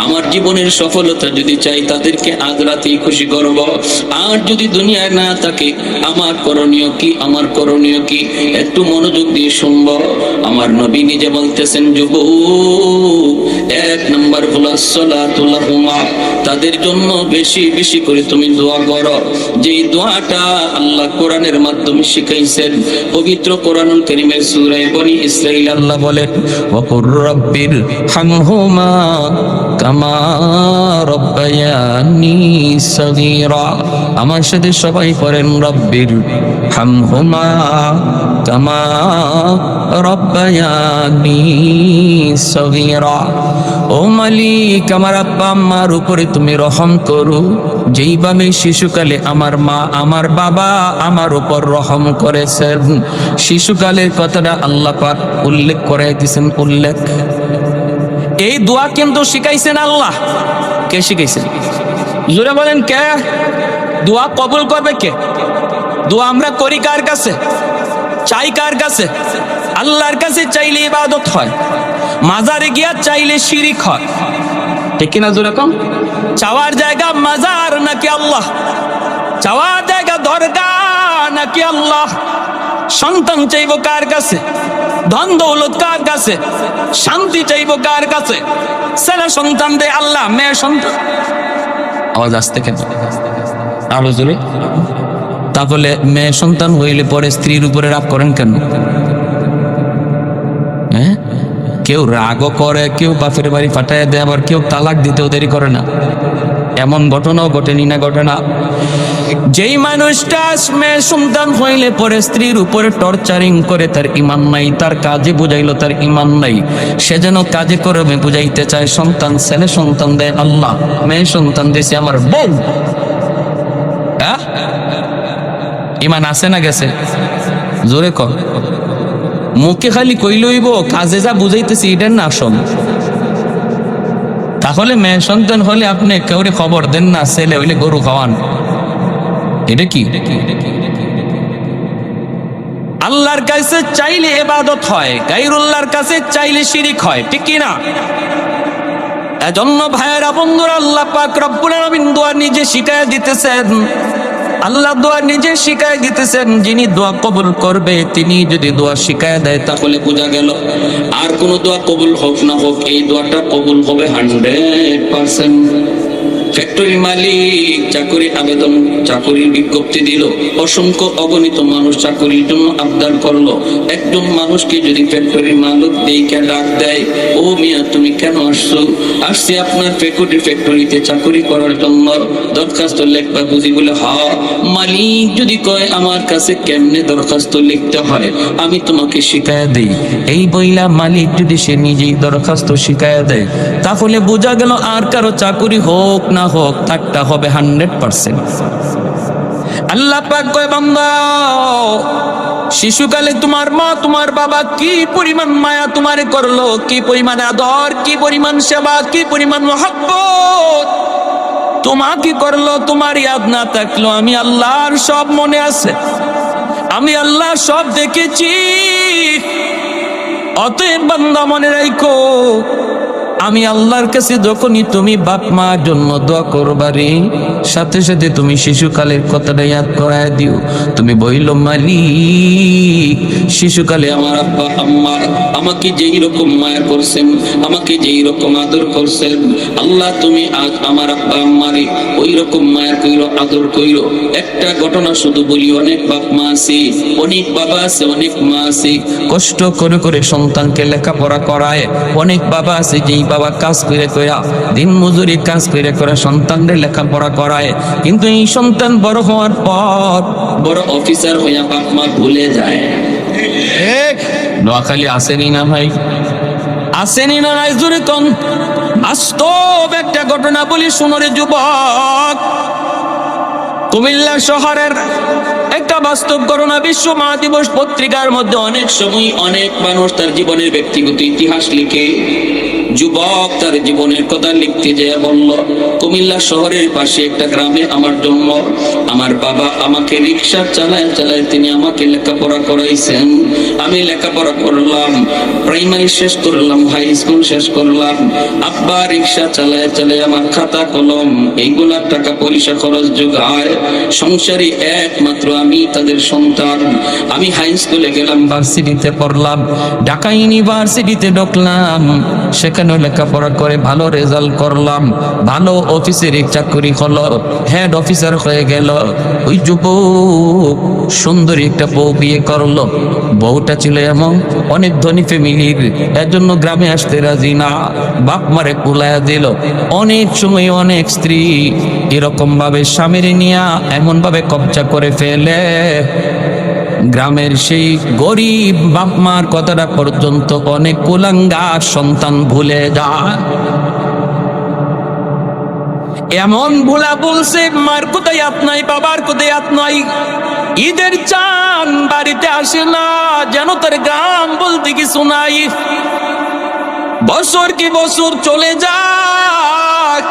S1: আমার জীবনের সফলতা যদি চাই তাদেরকে আজ রাতেই খুশি করব। আর যদি দুনিয়ায় না থাকে, আমার করণীয় কি? আমার করণীয় কি? একটু মনোযোগ দিয়ে শুনবো। আমার নবী নিজে বলতেছেন, যুবক, 1 নম্বর হলো সালাতুল লাহুমা, তাদের জন্য বেশি বেশি করে তুমি দোয়া করো। যেই দোয়াটা আল্লাহ কোরআনের মাধ্যমে শিখাইছেন। পবিত্র কোরআনুল কারীমের সূরা বনী ইসরাঈল আল্লাহ বলেন, ওয়াকুর রাব্বির হামহুমা কামা রাব্বায়ানি সাগীরা। আমার সাথে সবাই পড়েন, রাব্বির হামহুমা কামা রাব্বায়ানি সাগীরা। ও মালিক, আমার আব্বা আম্মার উপরে তুমি রহম করো, যেইভাবে শিশুকালে আমার মা আমার বাবা আমার উপর রহম করেছেন। শিশুকালের কথাটা আল্লাহ পাক উল্লেখ করে দিয়েছেন। উল্লেখ, এই দোয়া কিন্তু শিখাইছেন আল্লাহ। কে শিখাইছেন? জোরে বলেন, কে? দোয়া কবুল করবে কে? দোয়া আমরা করি কার কাছে? চাই কার কাছে? আল্লাহর কাছে চাইলে ইবাদত হয়, মাজারে গিয়া চাইলে শিরিক হয়। ঠিক কিনা? জোরে কম। চাওয়ার জায়গা মাজার নাকি আল্লাহ? চাওয়ার জায়গা দরগা নাকি আল্লাহ? সন্তান চাইবো কার কাছে? ধন দৌলত কার কাছে? শান্তি চাইবো কার কাছে? ছেলে সন্তান দে আল্লাহ, মেয়ে সন্তান। আওয়াজ আসতে কেন? আরো জোরে। তাহলে মেয়ে সন্তান হইলে পরে স্ত্রীর উপরে রাগ করেন কেন? হ্যাঁ, কেউ রাগও করে, কেউ বাপের বাড়ি পাঠায় দেয়, আবার কেউ তালাক দিতেও দেরি করে না। এমন ঘটনাও ঘটেনি না? ঘটনা। যেই মানুষটা মেয়ে সন্তান হইলে পরে স্ত্রীর উপরে টর্চারিং করে, তার ইমান নাই, তার কাজে বুঝাইলো তার ইমান নাই, সে যেন কাজে করবে বুঝাইতে চায় সন্তান, ছেলে সন্তান দেয় আল্লাহ, মেয়ে সন্তান দিয়েছে আমার বউ। ইমান আছে না গেছে? জোরে কর। মুখে খালি কইলইব, কাজে যা বুঝাইতেছি এটার না আসল। তাহলে মেয়ে সন্তান হলে আপনি কাউরে খবর দেন না, ছেলে হইলে গরু খাওয়ান। এটা কি? আল্লাহর কাছে চাইলে ইবাদত হয়, গায়রুল্লাহর কাছে চাইলে শিরিক হয়। ঠিক কি না? এজন্য ভাইয়েরা, বন্ধুরা, আল্লাহ পাক রব্বুল আলামিন দোয়া নিজে শিখায় দিতেছেন। আল্লাহ দোয়া নিজে শিখায় দিতেছেন। যিনি দোয়া কবুল করবে, তিনি যদি দোয়া শিখায় দেয়, তাহলে বোঝা গেল আর কোন দোয়া কবুল হোক না হোক, এই দোয়াটা কবুল হবে 100%। ফ্যাক্টরি মালিক চাকরি আবেদন, চাকরির বিজ্ঞপ্তি দিল, অসংখ্য অগণিত মানুষ চাকরির জন্য আবদার করলো। একজন মানুষকে যদি ফ্যাক্টরির মালিক দেখে ডাক দেয়, ও মিয়া তুমি কেন আসছো? আসছি আপনার ফ্যাক্টরিতে চাকরি করার জন্য, দরখাস্ত লেখবা বুঝি? বলে হ্যাঁ। মালিক যদি কয় আমার কাছে কেমনে দরখাস্ত লিখতে হয় আমি তোমাকে শিখায়া দেই, এই বইলা মালিক যদি সে নিজেই দরখাস্ত শিখায়া দেয়, তাহলে বোঝা গেল আর কারো চাকরি হোক না হোক, তারটা হবে 100%। আল্লাহ পাক কয়, বান্দা, শিশুকালে তোমার মা তোমার বাবা কি পরিমাণ মায়া তোমারে করলো, কি পরিমাণ আদর, কি পরিমাণ সেবা, কি পরিমাণ মহব্বত তোমাকে করলো, তোমার ইয়াদ না থাকলো আমি আল্লাহর সব মনে আছে, আমি আল্লাহ সব দেখেছি। অতএব বান্দা মনে রাখো, আমি আল্লাহর কাছে যখনই তুমি বাপ মার জন্য দোয়া করবারে, সাথে সাথে তুমি শিশুকালের কথাটা ইয়াদ করায় দিও। তুমি বইল মালিক, শিশুকালে আমার আব্বা আম্মা আমাকে যেই রকম মায়া করছেন, আমাকে যেই রকম আদর করছেন, আল্লাহ তুমি আজ আমার আব্বা আম্মারে ওই রকম মায়া কইরো, আদর কইরো। একটা ঘটনা শুধু বলি, অনেক বাপ মা আছে, অনেক বাবা আছে, অনেক মা আছে কষ্ট করে করে সন্তানকে লেখাপড়া করায়। অনেক বাবা আছে যেই বাবা কাজ করে কইরা, দিন মজুরি কাজ করে করে সন্তানদের লেখাপড়া করায়, কিন্তু এই সন্তান বড় হওয়ার পর বড় অফিসার হইয়া বাপ মা ভুলে যায়। নোয়াখালী আসেনি না ভাই, আসেনি না নাই? জোরে কোন। বাস্তব একটা ঘটনা বলি শুনরে যুবক, কুমিল্লা শহরের একটা বাস্তব ঘটনা। বিশ্ব মা দিবস পত্রিকার মধ্যে অনেক সময় অনেক মানুষ তার জীবনের ব্যক্তিগত ইতিহাস লিখে। যুবক তার জীবনের কথা লিখতে যেয়ে বলল, কুমিল্লা শহরের পাশে একটা গ্রামে আমার জন্ম। আমার বাবা আমাকে রিক্সা চালায় চালায় তিনি আমাকে লেখাপড়া করাইছেন। আমি লেখাপড়া করলাম, প্রাইমারি শেষ করলাম, হাই স্কুল শেষ করলাম। আব্বা রিক্সা চালায় চালায় আমার খাতা কলম এইগুলার টাকা পয়সা খরচ যোগায়। সংসারী একমাত্র আমি তাদের সন্তান। আমি হাই স্কুলে গেলাম, ভার্সিটিতে পড়লাম, ঢাকা ইউনিভার্সিটিতে ঢুকলাম, সেখানে লেখাপড়া করে ভালো রেজাল্ট করলাম, ভালো অফিসের চাকরি হলো, হেড অফিসার হয়ে গেল। ওই যুবক সুন্দরী একটা বউ বিয়ে করলো। বউটা ছিল এমন অনেক ধনী ফ্যামিলির, এর জন্য গ্রামে আসতে রাজি না, বাপ মারে কুলায়া দিল। অনেক সময় অনেক স্ত্রী এরকম ভাবে স্বামীর নিয়া এমন ভাবে কবজা করে ফেলে, গ্রামের সেই গরিব বাপ মার কথাটা পর্যন্ত অনেক কুলাঙ্গার সন্তান ভুলে যায়। এমন ভুলা বলছে, মার কোথায় হাত নাই, বাবার কোথায় হাত নাই। ঈদের চান বাড়িতে আসে না, যেন তার গ্রাম বলতে কিছু নাই। বছর কি বছর চলে যায়,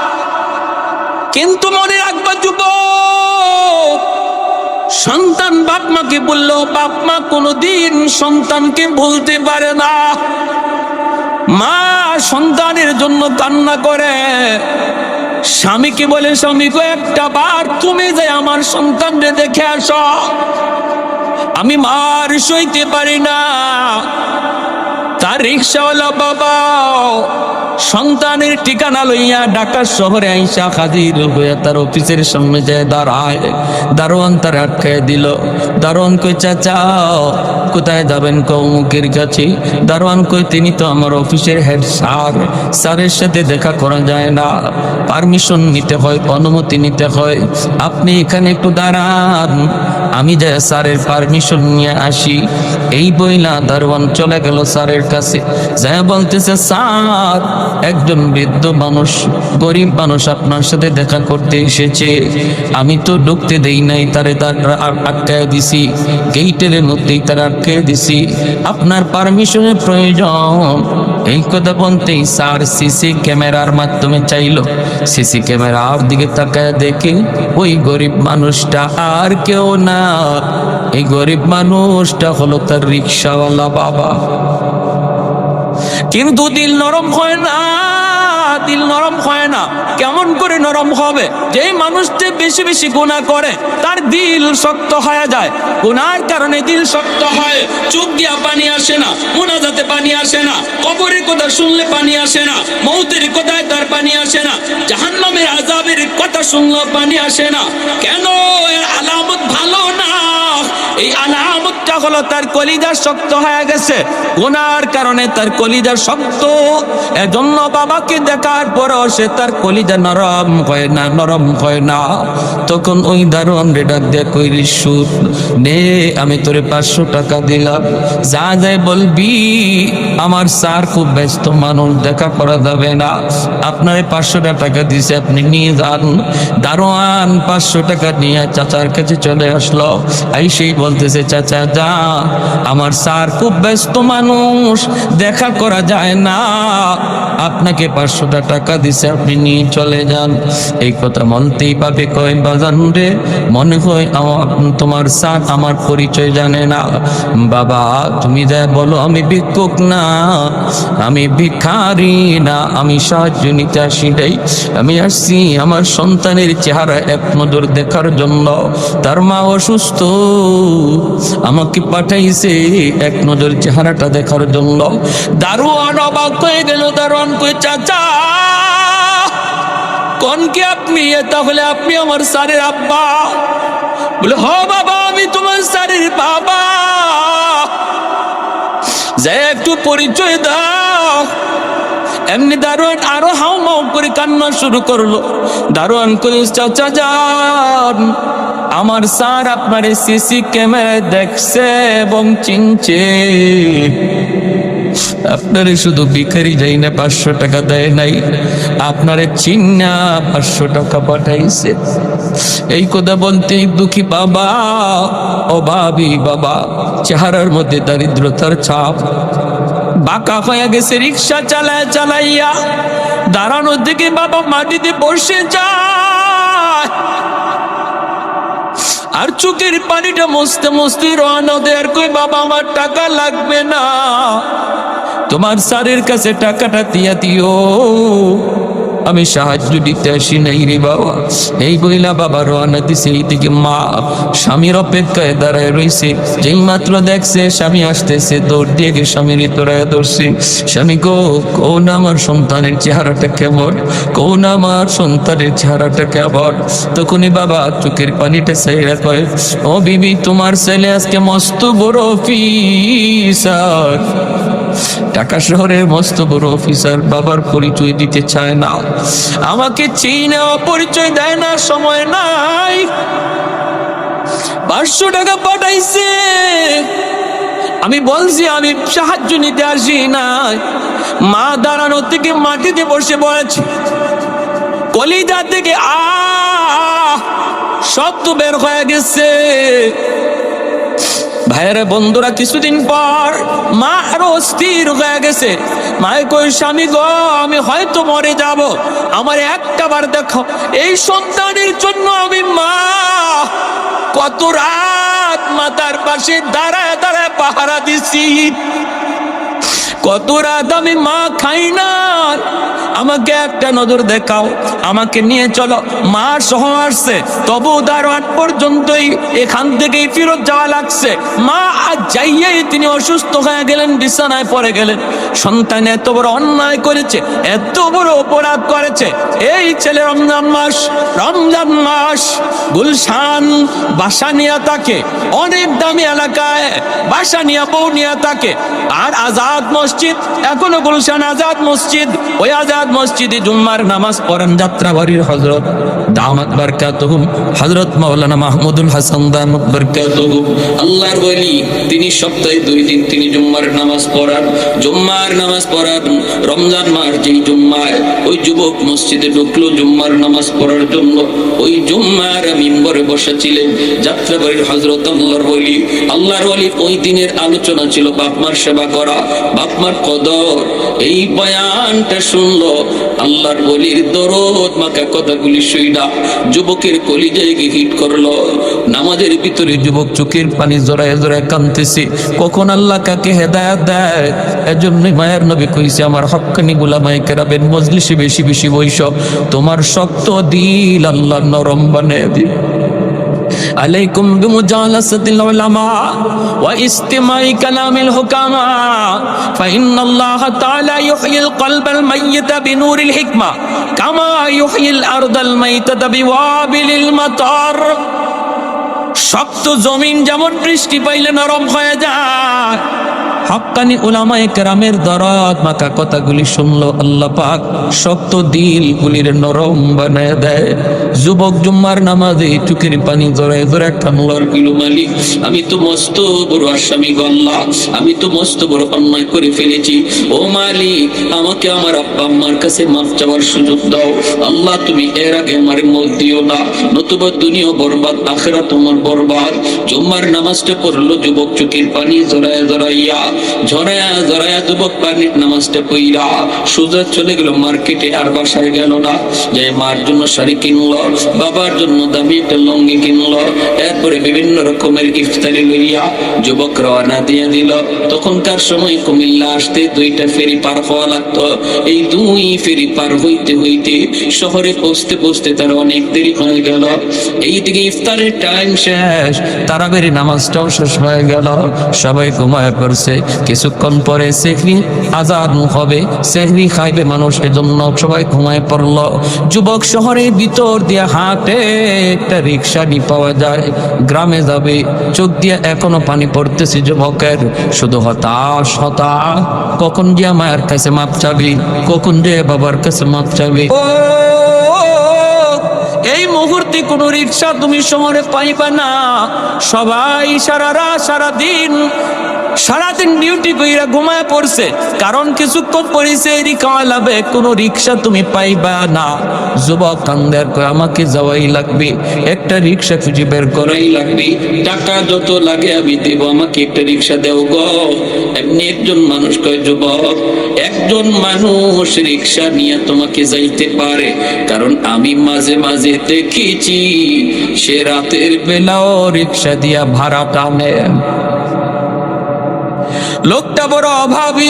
S1: কিন্তু মনে রাখবা যুবক, সন্তান বাপ মাকে বললো, বাপ মা কোনোদিন সন্তানকে ভুলতে পারে না। মা সন্তানের জন্য কান্না করে, স্বামীকে বলে, স্বামী গো একটা বার তুমি যে আমার সন্তানকে দেখে আসো, আমি মার সইতে পারি না। তার রিক্সাওয়ালা বাবা সন্তানের ঠিকানা লইয়া ঢাকা শহরে আইসা হাজির হইয়া তার অফিসের সামনে যায় দাঁড়ায়। দারোয়ান তার আটকায় দিল। দারোয়ান কই, চাচা কোথায় যাবেন? অমুকের কাছে। দারোয়ান কই, তিনি তো আমার অফিসের হেড স্যার, স্যারের সাথে দেখা করা যায় না, পারমিশন নিতে হয়, অনুমতি নিতে হয়, আপনি এখানে একটু দাঁড়ান, আমি যাই স্যারের পারমিশন নিয়ে আসি। এই বইলা দারোয়ান চলে গেল স্যারের কাছে, যায় বলতেছে, স্যার একজন বৃদ্ধ মানুষ, গরিব মানুষ আপনার সাথে দেখা করতে এসেছে, আমি তো ঢুকতে দেই নাই, তারে আটকায় দিছি, গেইটের মধ্যেই তারা আটকায় দিছি, আপনার পারমিশনের প্রয়োজন। এই কথা বলতেই স্যার সিসি ক্যামেরার মাধ্যমে চাইলো। সিসি ক্যামেরার দিকে তাকায় দেখে ওই গরিব মানুষটা আর কেউ না, এই গরিব মানুষটা হলো তার রিক্সাওয়ালা বাবা। কিন্তু দিল নরম হয় না, দিল নরম হয় না। কেমন করে নরম হবে? যে মানুষটা বেশি বেশি গুনাহ করে তার দিল শক্ত হয়ে যায়। গুনার কারণে দিল শক্ত হয়, চোখ দিয়া পানি আসে না, মুনাজাতে পানি আসে না, কবরের কথা শুনলে পানি আসে না, মৌতের কথায় তার পানি আসে না, জাহান্নামের আযাবের কথা শুনলেও পানি আসে না। কেন? এর আলামত ভালো না। এই আলামতটা হলো তার কলিজা শক্ত হয়ে গেছে, গুনার কারণে তার কলিজা শক্ত। এজন্য বাবাকে দেখার পরও সে তার কলিজা নরম হয় না, নরম হয় না। তখন ওই দারোয়ান রে ডাক দিয়ে কইরি, সুদ নে, আমি তোরে 500 টাকা দিলাম, যা যায় বলবি আমার স্যার খুব ব্যস্ত মানুষ, দেখা করা যাবে না, আপনারে 500 টাকা দিছে, আপনি নিয়ে যান। দারোয়ান 500 টাকা নিয়ে চাচার কাছে চলে আসলো। এই সেই বলতেছে, চাচা যান, চাচা, আমার স্যার খুব ব্যস্ত মানুষ, দেখা করা যায় না, আপনাকে 500 টাকা দিছে, আপনি নিয়ে চলে যান। এই কথা মনতেই পাবে কয় বাজান রে, মনে হয় তোমার স্যার আমার পরিচয় জানে না। বাবা তুমি যা বলো, আমি ভিক্ষুক না, আমি ভিখারি না, আমি সাহায্য নিতে আসি নাই। আমি আসছি আমার সন্তানের চেহারা এক নজর দেখার জন্য। তার মা অসুস্থ, আমাকে পাঠাইছে এক নজর চেহারাটা দেখার জন্য। দারোয়ান অবাক হয়ে গেল। দারোয়ান কই চাচা কোন কি আপনি? তাহলে আপনি আমার স্যারের আব্বা? বলে হ বাবা, আমি তোমার স্যারের বাবা। যে একটু পরিচয় দাও। এমনি দারোয়ান আরো হাউমাউ করে কান্না শুরু করলো। দারোয়ান কইল চাচা যান, আমার স্যার আপনার সিসি ক্যামেরায় দেখছে এবং চিনছে। আপনারে শুধু ভিখারি যাই না 500 টাকা দেয় নাই, আপনারে চিন্না 500 টাকা পাঠাইছে। এই কথা বলতেই দুঃখী বাবা, অভাবী বাবা, চেহারার মধ্যে দারিদ্রতার ছাপ, বাঁকা হয়ে গেছে। রিক্সা চালাইয়া দাঁড়ানোর দিকে বাবা মাটিতে বসে যায়। আর চোখের পানিটা মুছতে মুছতে রওনা দেয়ার কই বাবা আমার টাকা লাগবে না, তোমার স্যারের কাছে টাকাটা দিয়া দিও, আমি সাহায্য দিতে আসি নাই রে বাবা। এই বইলা বাবা রওনা দিছে। এইদিকে মা স্বামীর অপেক্ষায় দাঁড়ায় রইছে। যেই মাত্র দেখছে স্বামী আসতেছে, দৌড় দিয়ে গিয়ে স্বামীর তোরায় ধরছে। স্বামী গো, কোন আমার সন্তানের চেহারাটা কেমন, কোন আমার সন্তানের চেহারাটা কেমন? তখনই বাবা চোখের পানিটা চাইরা কয়, ও বিবি, তোমার ছেলে আজকে মস্ত বড় অফিসার, ঢাকা শহরের মস্ত বড় অফিসার। বাবার পরিচয় দিতে চায় না, আমাকে চিনে পরিচয় দেয় না, সময় নাই। 500 টাকা পাঠাইছে। আমি বলছি আমি সাহায্য নিতে আসি নাই। মা দাঁড়ানো থেকে মাটিতে বসে পড়েছে, কলিজা থেকে শব্দ বের হয়ে গেছে। ভাইয়েরা বন্ধুরা, কিছুদিন পর মা আরো অস্থির হয়ে গেছে। মায়ে কই, স্বামী গো, আমি হয়তো মরে যাব, আমার একটা বার দেখো। এই সন্তানের জন্য আমি মা কত রাত মাতার পাশে দাঁড়ায় দাঁড়ায় পাহারা দিছি, কত রাত আমি মা খাই না, আমাকে একটা নজর দেখাও, আমাকে নিয়ে চলো। মা সহ আসছে, তবু দারোয়ান পর্যন্তই এখান থেকেই ফেরত যাওয়া লাগছে। মা আজ যাইয়েই তিনি অসুস্থ হয়ে গেলেন, বিছানায় পড়ে গেলেন। সন্তান এত বড় অন্যায় করেছে, এত বড় অপরাধ করেছে। এই ছেলে রমজান মাস গুলশান বাসা নিয়ে থাকে, অনেক দামি এলাকায় বাসা নিয়ে বউ নিয়ে থাকে। আর আজাদ মসজিদ, এখনো গুলশান আজাদ মসজিদ, ওই আজাদ মসজিদে জুম্মার নামাজ পড়েন যাত্রাবাড়ির হযরত দামাত বারকাতুহুম হযরত মাওলানা মাহমুদুল হাসান দামাত বারকাতুহু, আল্লাহর ওলি। তিনি সপ্তাহে 2 দিন তিনি জুম্মার নামাজ পড়ান। রমজান মাস যেই জুম্মায় ওই যুবক মসজিদে ঢুকলো জুম্মার নামাজ পড়ার জন্য, ওই জুম্মার মিম্বরে বসেছিলেন যাত্রাবাড়ির হযরত আল্লাহর ওলি। ওই দিনের আলোচনা ছিল বাপমার সেবা করা, বাপমার কদর। এই বয়ানটা শুনলো আল্লাহর ওলির দরদ মাখা কথাগুলি শুইনা যুবকের কলিজায় গিয়ে হিট করলো। নামাজের ভিতরে যুবক চোখের পানি জড়ায় জড়ায় কাঁদতেছে, কখন আল্লাহ কাকে হেদায়েত দেয়। এজন্যই মায়ের নবী কইছে, আমার হক্কানি গোলামায়ে কেরামের মজলিসে বেশি বেশি বইস, তোমার শক্ত দিল আল্লাহ নরম বানায় দিবে। عليكم بمجالسة العلماء واستماع كلام الحكماء فإن الله تعالى يحيي القلب الميت بنور الحكمة كما يحيي الأرض الميتة بوابل المطر। শক্ত জমিন যেমন বৃষ্টি পাইলে নরম হয়ে যায়, হক্কানি উলামায়ে কেরামের দরদ মাকা কথাগুলি শুনলো আল্লাহ পাক শক্ত দিলগুলির নরম বানায় দেয়। যুবক জুম্মার নামাজে চোখের পানি জড়ায় জড়ায় কান্নার গিলো, মালিক আমি তো মস্ত বড় আসামি গো আল্লাহ, আমি তো মস্ত বড় অন্যায় করে ফেলেছি। ও মালিক আমাকে আমার আব্বা আম্মার কাছে মাফ চাওয়ার সুযোগ দাও আল্লাহ, তুমি এর আগে আমার মত দিও না, নতুবা দুনিয়া বরবাদ আখিরাত তোমার বরবাদ। জুম্মার নামাজটা পড়লো যুবক চোখের পানি জড়ায় জড়াইয়া যুবক পানির নামাজটা পইরা সোজা চলে গেল মার্কেটে, আর বাসায় গেল না। যে মার জন্য শাড়ি কিনলো, বাবার জন্য দামি একটা লুঙ্গি কিনলো, এরপরে বিভিন্ন রকমের ইফতারি লইয়া যুবক রওনা দিয়ে দিল। তখনকার সময় কুমিল্লা আসতে 2টা ফেরি পার হওয়া লাগতো। এই 2 ফেরি পার হইতে হইতে শহরে পৌঁছতে পৌঁছতে তার অনেক দেরি হয়ে গেল। এইদিকে ইফতারের টাইম শেষ, তারাবির নামাজটাও শেষ হয়ে গেল, সবাই ঘুমায় পড়ছে। কিছুক্ষণ পরে সেহরি আজান হবে, সেহরি খাইবে মানুষ, এজন্য সবাই ঘুমায় পড়লো। যুবক শহরের ভিতর দিয়ে হাঁটে, একটা রিক্সা নি পাওয়া যায়, গ্রামে যাবে, চোখ দিয়ে এখনো পানি পড়তেছে যুবকের, শুধু হতাশ হতাশ, কখন গিয়া মায়ের কাছে মাপ চাবি, কখন যে বাবার কাছে মাপ চাবি। এই মুহূর্তে কোন রিক্সা তুমি শহরে পাইবা না, সবাই সারা রাত সারাদিন ডিউটি কইরা ঘুমায় পড়ছে, কারণ কিছুক্ষণ পরিছে রিকালাবে কোনো রিক্সা তুমি পাইবা না। যুবক কান্দার কয় আমাকে যাওয়াই লাগবে, একটা রিক্সা খুঁজে বের করাই লাগবে, টাকা যত লাগে আমি দেব, আমাকে একটা রিক্সা দেও গো। এমনি একজন মানুষ কয় যুবক, একজন মানুষ রিক্সা নিয়ে তোমাকে যাইতে পারে, কারণ আমি মাঝে মাঝে দেখেছি সে রাতের বেলাও রিক্সা দিয়া ভাড়া টানে। লোকটা বড় অভাবী,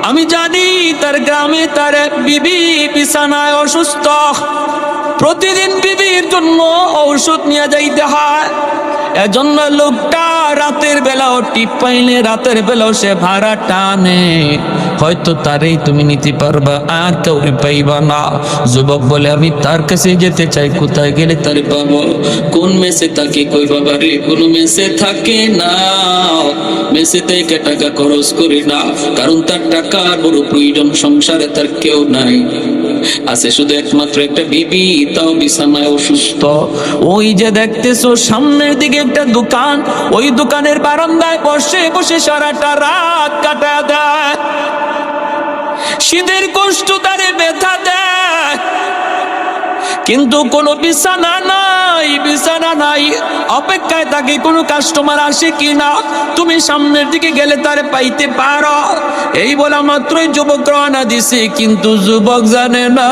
S1: আমি জানি তার গ্রামে তার এক বিবি বিছানায় অসুস্থ, প্রতিদিন বিবির জন্য ঔষধ নিয়ে যাইতে হয়, এজন্য লোকটা রাতের বেলাও টিপ পাইলে রাতের বেলাও সে ভাড়া টানে। হয়তো তারই তুমি নিতে পারবা, আর কাউরে পাইবা না। যুবক বলে আমি তার কাছে যেতে চাই, কোথায় গেলে তার পাবো? কোন মেসে থাকে? কই বাবা রে কোন মেসে থাকে না, মেসে থেকে টাকা খরচ করি না, কারণ তার টাকার বড় প্রয়োজন, সংসারে তার কেউ নাই, আছে শুধু একমাত্র একটা বিবি, তাও বিছানায় অসুস্থ। ওই যে দেখতেছো সামনের দিকে একটা দোকান, ওই দোকানের বারান্দায় বসে বসে সারাটা রাত কাটা দেয়, শীতের কষ্ট তারে ব্যথা দেয়, কিন্তু কোনো বিছানা নাই, অপেক্ষায় তাকে কোনো কাস্টমার আসে কিনা, তুমি সামনের দিকে গেলে তারে পাইতে পারো। এই বলা মাত্রই যুবক রওনা দিছে, কিন্তু যুবক জানে না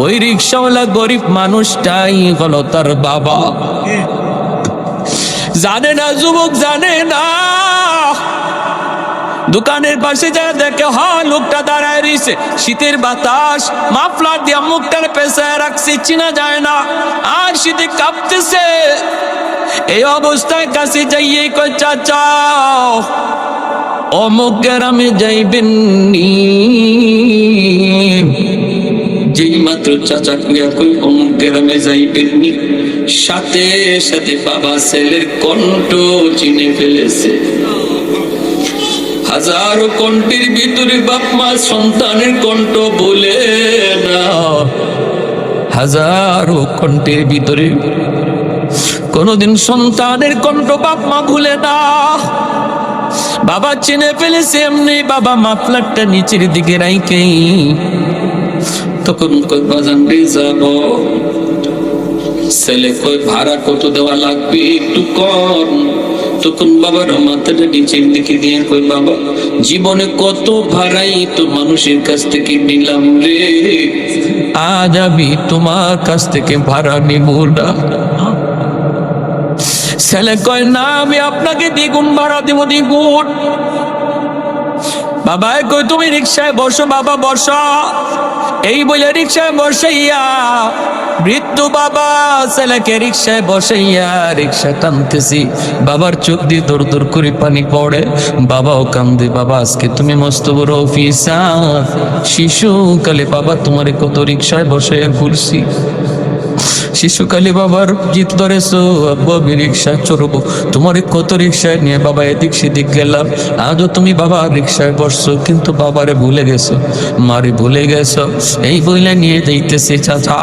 S1: ওই রিক্সাওয়ালা গরিব মানুষটাই হলো তার বাবা। জানে না যুবক, জানে না। দোকানের পাশে যা দেখে লোকটা দাঁড়ায় রয়েছে, শীতের বাতাস মাফলার দিয়ে মুখটার পেছায় রাখছে, চিনা যায় না, আর শীতে কাঁপতেছে। এই অবস্থায় কাছে যাইয়ে কয় চাচা অমুক গ্রামে যাইবেন নি? যেই মাত্র চাচা কুয়া কই অমুক গ্রামে যাইবেন নি, সাথে সাথে বাবা ছেলের কণ্ঠ চিনে ফেলেছে। হাজারো কণ্ঠের ভিতরে বাপ মা সন্তানের কণ্ঠ বলে না, হাজারো কণ্ঠের ভিতরে কোনদিন সন্তানের কণ্ঠ বাপ মা ভুলে না। বাবা চিনে ফেলেছে এমনি, বাবা মাফলারটা নিচের দিকে রাইকেই তখন কই বাজান রে যাব, ছেলে কই ভাড়া কত দেওয়া লাগবে একটু কম। তখন বাবার মাথাটা নিচের দিকে দিয়ে কই বাবা জীবনে কত ভাড়াই তো মানুষের কাছ থেকে নিলাম রে, আজ আমি তোমার কাছ থেকে ভাড়া নিব না। ছেলে কয় না আমি আপনাকে দ্বিগুণ ভাড়া দেব, দ্বিগুণ। বাবা কই তুমি রিক্সায় বসো, বাবা বসো। এই বলে রিক্সায় বসাইয়া বৃদ্ধ বাবা ছেলেকে রিক্সায় বসাইয়া রিক্সা টানতেছি, বাবার চোখ দিয়ে দূর দূর করে পানি পড়ে, বাবাও কান্দে। বাবা আজকে তুমি মস্ত বড় অফিসার, শিশুকালে বাবা তোমার কত রিক্সায় বসাইয়া ঘুরছি, শিশুকালী বাবার জিদ ধরেছো, আব্বু আমি রিক্সায় চড়বো, তোমার কত রিক্সায় নিয়ে বাবা এদিক সেদিক গেলাম, আজও তুমি বাবা রিক্সায় বসছো, কিন্তু বাবারে ভুলে গেছো, মারে ভুলে গেছো। এই বইলে নিয়ে যাইতেছে চাচা।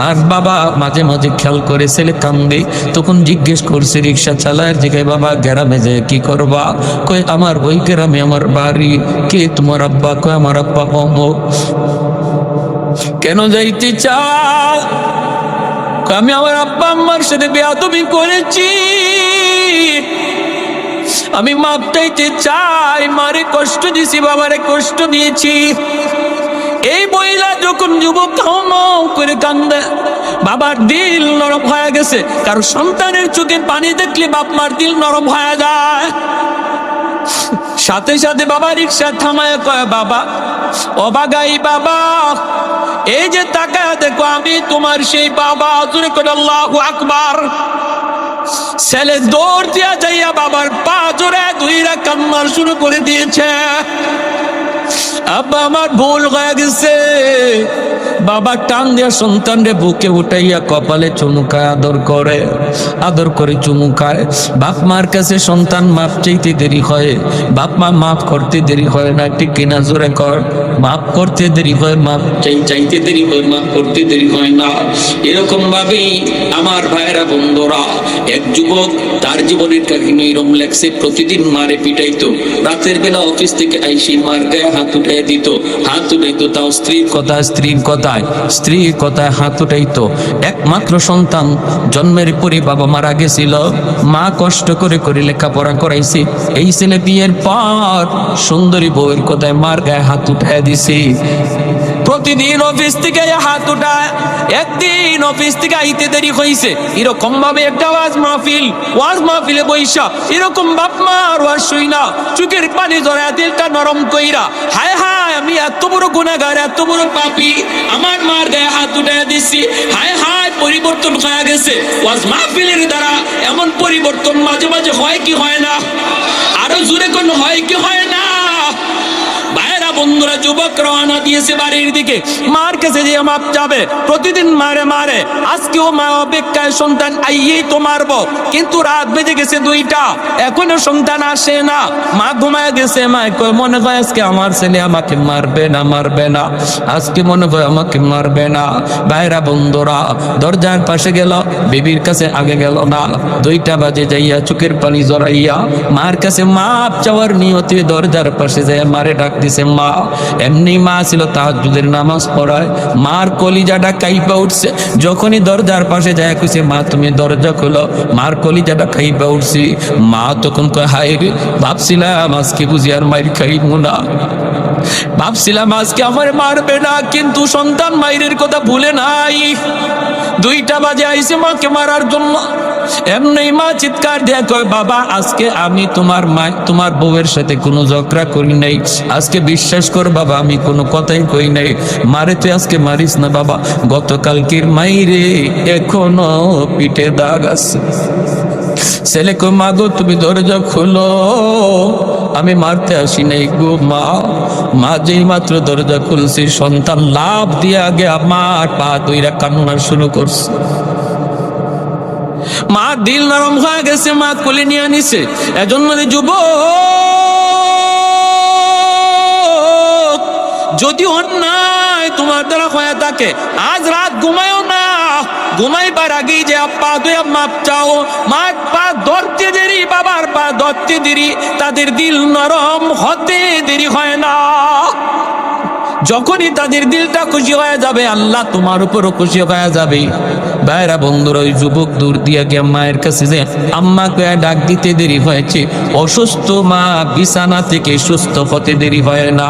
S1: আর বাবা মাঝে মাঝে খেয়াল করে ছেলে কান্দে, তখন জিজ্ঞেস করছে রিক্সা চালায় জিগায় বাবা গ্রামে যায় কি করবা? কই আমার ওই গ্রামে আমার বাড়ি। কে তোমার আব্বা? কয় আমার আব্বা অমুক। কেন যাইতে চাও? আমি আমার আব্বা আম্মার সাথে বেয়াদবি করেছি, আমি মাপ চাইতে চাই, মারে কষ্ট দিয়েছি, বাবারে কষ্ট দিয়েছি। এই মহিলা যখন যুবক করে কান্দে, বাবার দিল নরম হয়ে গেছে। কারণ সন্তানের চোখে পানি দেখলে বাপ মার দিল নরম হয়ে যায়। সাথে সাথে বাবা রিক্সা থামায় কয় বাবা, অবাগাই বাবা, এই যে তাকায় দেখো আমি তোমার সেই বাবা। জোরে করে আল্লাহু আকবার। ছেলে দৌড় দিয়া যাইয়া বাবার পা জোরে ধুইরা কান্না শুরু করে দিয়েছে। আব্বা আমার ভুল হয়ে গেছে। বাবা টান দিয়া সন্তানরে বুকে উঠাইয়া কপালে চুমুকায় আদর করে চুমুকায়। বাপ মার কাছে সন্তান মাপ চাইতে দেরি হয়, বাপ মা মাফ করতে দেরি হয় না, ঠিক কিনা? জোরে কর। মাফ করতে দেরি হয়, মাপ চাইতে দেরি হয়, মাফ করতে দেরি হয় না। এরকম ভাবেই আমার ভাইয়েরা বন্ধুরা, এক যুবক তার জীবনের কাহিনী এরকম লেখছে। প্রতিদিন মারে পিটাইতো, রাতের বেলা অফিস থেকে আইসি মার গায়ে হাত উঠাই দিত, হাত উঠাইতো, তাও স্ত্রীর কথায় হাত উঠাইতো। একমাত্র সন্তান জন্মের পরে বাবা মারা গেছিল, মা কষ্ট করে করে লেখাপড়া করাইছে। এই ছেলে বিয়ের পর সুন্দরী বউয়ের কথায় মার গায়ে হাত উঠাই দিছে। প্রতিদিন অফিস থেকে হাত উঠায়। একদিন অফিস থেকে আইতে দেরি হয়েছে, এরকম ভাবে একটা ওয়াজ মাহফিলে বৈশা এরকম বাপ মার ওয়াজ শুই না, চোখের পানি ধরে দিলটা নরম কইরা, হায় হায় আমি এত বড় গুনাহগার, এত বড় পাপী, আমার মার গায়ে হাত উঠাই দিছি, হায় হায় পরিবর্তন হয়ে গেছে। ওয়াজ মাহফিলের দ্বারা এমন পরিবর্তন মাঝে মাঝে হয় কি হয় না? আরো জোরে কোন হয় কি হয় না? ভাইরা বন্ধুরা, যুবক রওনা দিয়েছে বাড়ির দিকে, মার কাছে যে মাপ যাবে। প্রতিদিন মারে, আজকেও মা অপেক্ষায়, সন্তান আইয়েই তো মারবো। কিন্তু রাত বেজে গেছে 2টা, এখনো সন্তান আসে না। মা ঘুমায় গেছে। মা মনে হয় আজকে আমার ছেলে আমাকে মারবে না, আজকে মনে হয় আমাকে মারবে না। ভাইরা বন্ধুরা, দরজার পাশে গেল, বিবির কাছে আগে গেল না। 2টা বাজে যাইয়া চোখের পানি জড়াইয়া মার কাছে মাপ চাওয়ার নিয়তে দরজার পাশে যায় মারে ডাক দিছে। মা এমনি মা ছিল তাহাজ্জুদের নামাজ পড়ায়, মার কলিজাটা কাইপা উঠছে। যখনই দরজার পাশে যায় কইছে মা তুমি দরজা খোলো, মার কলিজাটা কাইপা উঠছে। মা তখন কয় হায় রে, ভাবছিলাম আজকে বুঝি আর মাইর খাইবো না, ভাবছিলাম আজকে আমার মারবে না, কিন্তু সন্তান মায়ের কথা ভুলে নাই। 2টা বাজে আইছে মাকে মারার জন্য। এমনি মা চিৎকার দিয়ে কয় বাবা আজকে আমি তোমার বউয়ের সাথে কোনো ঝগড়া করি নাই, আজকে বিশ্বাস কর বাবা আমি কোনো কথাই কই নাই, মারে তুই আজকে মারিস না বাবা, গতকালকের মাইরে এখনো পিঠে দাগ আছে। ছেলে কই মা গো তুমি দরজা খোলো, আমি মারতে আসি নাই গো মা যেই মাত্র দরজা খুলছি সন্তান লাফ দিয়ে আগে আমার পা ধইরা কান্না শুরু করছে। মা দিল নরম হয়ে গেছে, মা কোলে নিয়ে নিছে। এজন্য যুবক, যদি অন্যায় তোমার দ্বারা হয়ে থাকে, আজ রাত ঘুমায়ও না, ঘুমাইবার আগেই যে পা ধুয়ে মাপ চাও। মার পা ধরতে দেরি, বাবার পা ধরতে দেরি, তাদের দিল নরম হতে দেরি হয় না। যখনই তাদের দিলটা খুশি হয়ে যাবে, আল্লাহ তোমার উপরও খুশি হয়ে যাবে। ভাইরা বন্ধুরা, ওই যুবক দূর দিয়া গিয়ে মায়ের কাছে যে আম্মাকে ডাক দিতে দেরি হয়েছে। অসুস্থ মা বিছানা থেকে সুস্থ হতে দেরি হয় না।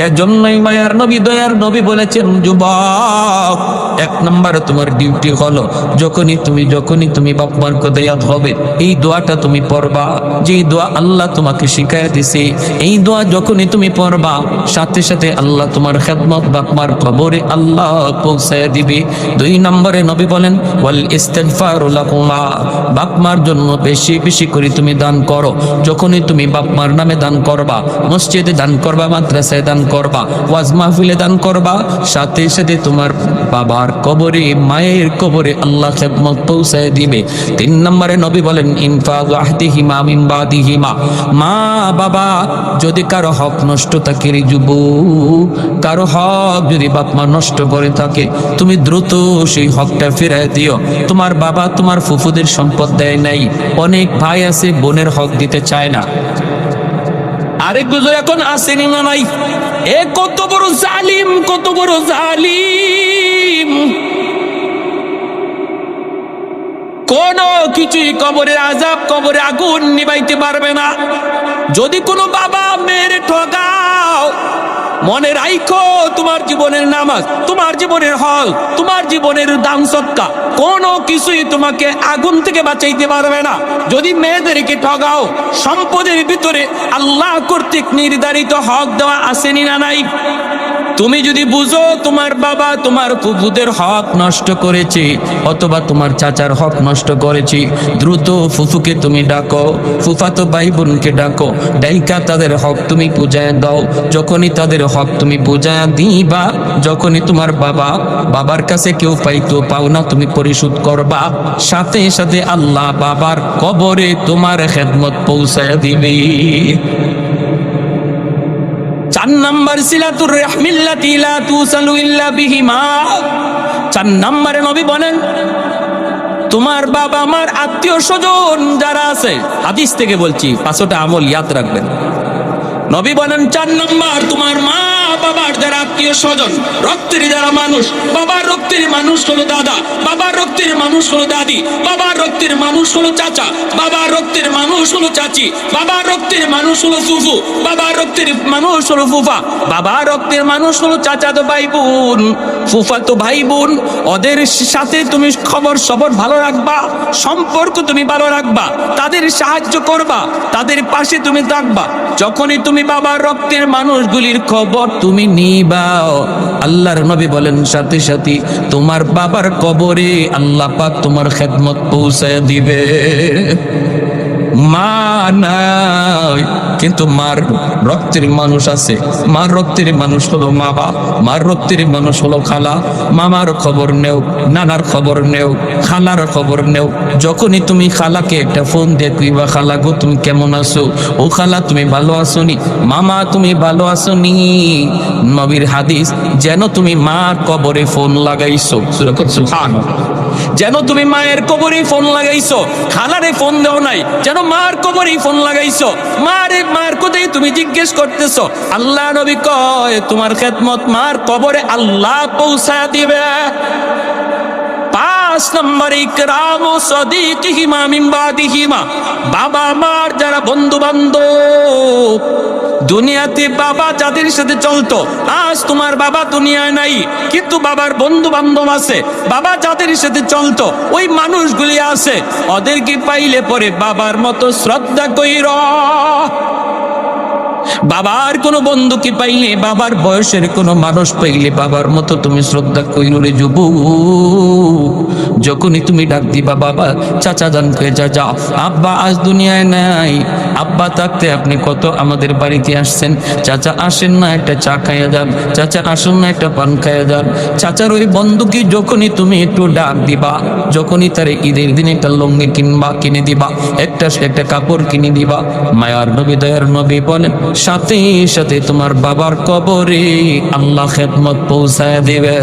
S1: এজন্যই মায়ার নবী দয়ার নবী বলেছেন, যুবক 1 নম্বরে তোমার ডিউটি হলো যখনই তুমি বাপ মার কথা ইয়াদ হবে, এই দোয়াটা তুমি পড়বা, যেই দোয়া আল্লাহ তোমাকে শিখাইয়া দিছে। এই দোয়া যখনই তুমি পড়বা, সাথে সাথে আল্লাহ তোমার খেদমত বাপ মার কবরে আল্লাহ পৌঁছায় দিবে। 2 নম্বরে নবী বলেন, ওয়াল ইস্তিগফারু লাকুমা, বাপ মার জন্য বেশি বেশি করে তুমি দান করো। যখনই তুমি বাপ মার নামে দান করবা, মসজিদে দান করবা, মাদ্রাসায় দান দান করবা, ওয়াজ মাহফিলে দান করবা, সাথে সাথে তোমার বাবার কবরে, মায়ের কবরে আল্লাহ খেদমত পৌঁছায় দিবে। 3 নম্বরে নবী বলেন ইনফাযু আহদিহিমা মিন বাদিহিমা, মা বাবা যদি কারো হক নষ্ট থাকে, রে যুবক, কারো হক যদি বাপ মা নষ্ট করে থাকে, তুমি দ্রুত সেই হকটা ফিরায় দিও। তোমার বাবা তোমার ফুফুদের সম্পদ দেয় নাই, অনেক ভাই আছে বোনের হক দিতে চায় না। আরেক বুঝো এখন আসেনি না নাই, এ কত বড় জালিম, কত বড় জালিম। কোন কিছুই কবরের আযাব, কবরে আগুন নিবাইতে পারবে না। যদি কোনো বাবা মেয়ের ঠকাও, মনে রাখো তোমার জীবনের নামাজ, তোমার জীবনের হল, তোমার জীবনের দান সদকা কোনো কিছুই তোমাকে আগুন থেকে বাঁচাইতে পারবে না। যদি মেয়েদেরকে ঠকাও, সম্পদের ভিতরে আল্লাহ কর্তৃক নির্ধারিত হক দেওয়া আসেনি না নাই। তুমি যদি বুঝো তোমার বাবা তোমার ফুফুদের হক নষ্ট করেছে, অথবা তোমার চাচার হক নষ্ট করেছে, দ্রুত ফুফুকে তুমি ডাকো, ফুফাতো ভাই বোনকে ডাকো, ডাইকা তাদের হক তুমি বুঝায় দাও। যখনই তাদের হক তুমি বুঝায় দিবা, যখনই তোমার বাবার কাছে কেউ পাইতো পাওনা তুমি পরিশোধ করবা, সাথে সাথে আল্লাহ বাবার কবরে তোমার খেদমত পৌঁছায় দিবে। 4 নম্বর সিলাতুর রাহমিল্লাতি লা তুসালু ইল্লা বিহিমা। 4 নম্বরে নবী বলেন তোমার বাবা মার আত্মীয় স্বজন যারা আছে, হাদিস থেকে বলছি, 5টা আমল ইয়াদ রাখবেন। নবী বলেন 4 নম্বর তোমার মা বাবার যারা আত্মীয় স্বজন, রক্তের যারা মানুষ, বাবার রক্তের মানুষ হলো দাদা, বাবার রক্তের মানুষ হলো দাদি, বাবার রক্তের মানুষ হলো চাচা, বাবার রক্তের মানুষ হলো চাচি, বাবার রক্তের মানুষ হলো ফুফু, বাবার রক্তের মানুষ হলো ফুফা, বাবার রক্তের মানুষ হলো চাচাতো ভাই বোন, ফুফাতো ভাই বোন। ওদের সাথে তুমি খবর সবর ভালো রাখবা, সম্পর্ক তুমি ভালো রাখবা, তাদের সাহায্য করবা, তাদের পাশে তুমি থাকবা। যখনই তুমি বাবার রক্তের মানুষগুলির খবর তুমি নিবাও, আল্লাহর নবী বলেন সাথে সাথে তোমার বাবার কবরে আল্লাহ পাক তোমার খেদমত পৌঁছায় দিবে। মা নাই কিন্তু মার রক্তের মানুষ আছে, মার রক্তের মানুষ হলো বাবা, মার রক্তের মানুষ হলো খালা। মামার খবর নেও, নানার খবর নেও, খালার খবর নেও। যখনই তুমি খালাকে একটা ফোন দিয়ে কইবা খালা গো তুমি কেমন আছো, ও খালা তুমি ভালো আছো নি, মামা তুমি ভালো আছো নি, নবীর হাদিস যেন তুমি মার কবরে ফোন লাগাইছো, সুবহানাল্লাহ, যেন তুমি মায়ের কবরে ফোন লাগাইছো, খালারে ফোন দাও নাই, যেন মার কবরে ফোন লাগাইছো, মার কোথায় তুমি জিজ্ঞেস করতেছো। আল্লাহ নবী কয় তোমার খেদমত মার কবরে আল্লাহ পৌঁছা দিবে। 5 নম্বর ইকরামু সাদিকিহিমা মিন বাদিহিমা, বাবা মার যারা বন্ধু বান্ধব, দুনিয়াতে বাবা যাদের সাথে চলতো, আজ তোমার বাবা দুনিয়ায় নাই, কিন্তু বাবার বন্ধু বান্ধব আছে, বাবা যাদের সাথে চলতো ওই মানুষগুলি আছে, ওদেরকে পাইলে পরে বাবার মতো শ্রদ্ধা কইর। বাবার কোনো বন্ধুকে পাইলে, বাবার বয়সের কোনো মানুষ পাইলে বাবার মতো তুমি শ্রদ্ধা কইরো রে যুবক। যখনই তুমি ডাক দিবা বাবা চাচা জান কে চাচা, আব্বা আজ দুনিয়ায় নাই, আব্বা থাকতে আপনি কত আমাদের বাড়িতে আসছেন, চাচা আসেন না একটা চা খাইয়া যান, চাচা আসুন না একটা পান খাইয়া যান। চাচার ওই বন্ধুকে যখনই তুমি একটু ডাক দিবা, যখনই তার ঈদের দিনে একটা লুঙ্গি কিনে দিবা, একটা কাপড় কিনে দিবা, মায়ার নবী দয়ার নবী বলেন সাথে সাথে তোমার বাবার কবরে আল্লাহ খেদমত পৌঁছায় দিবে।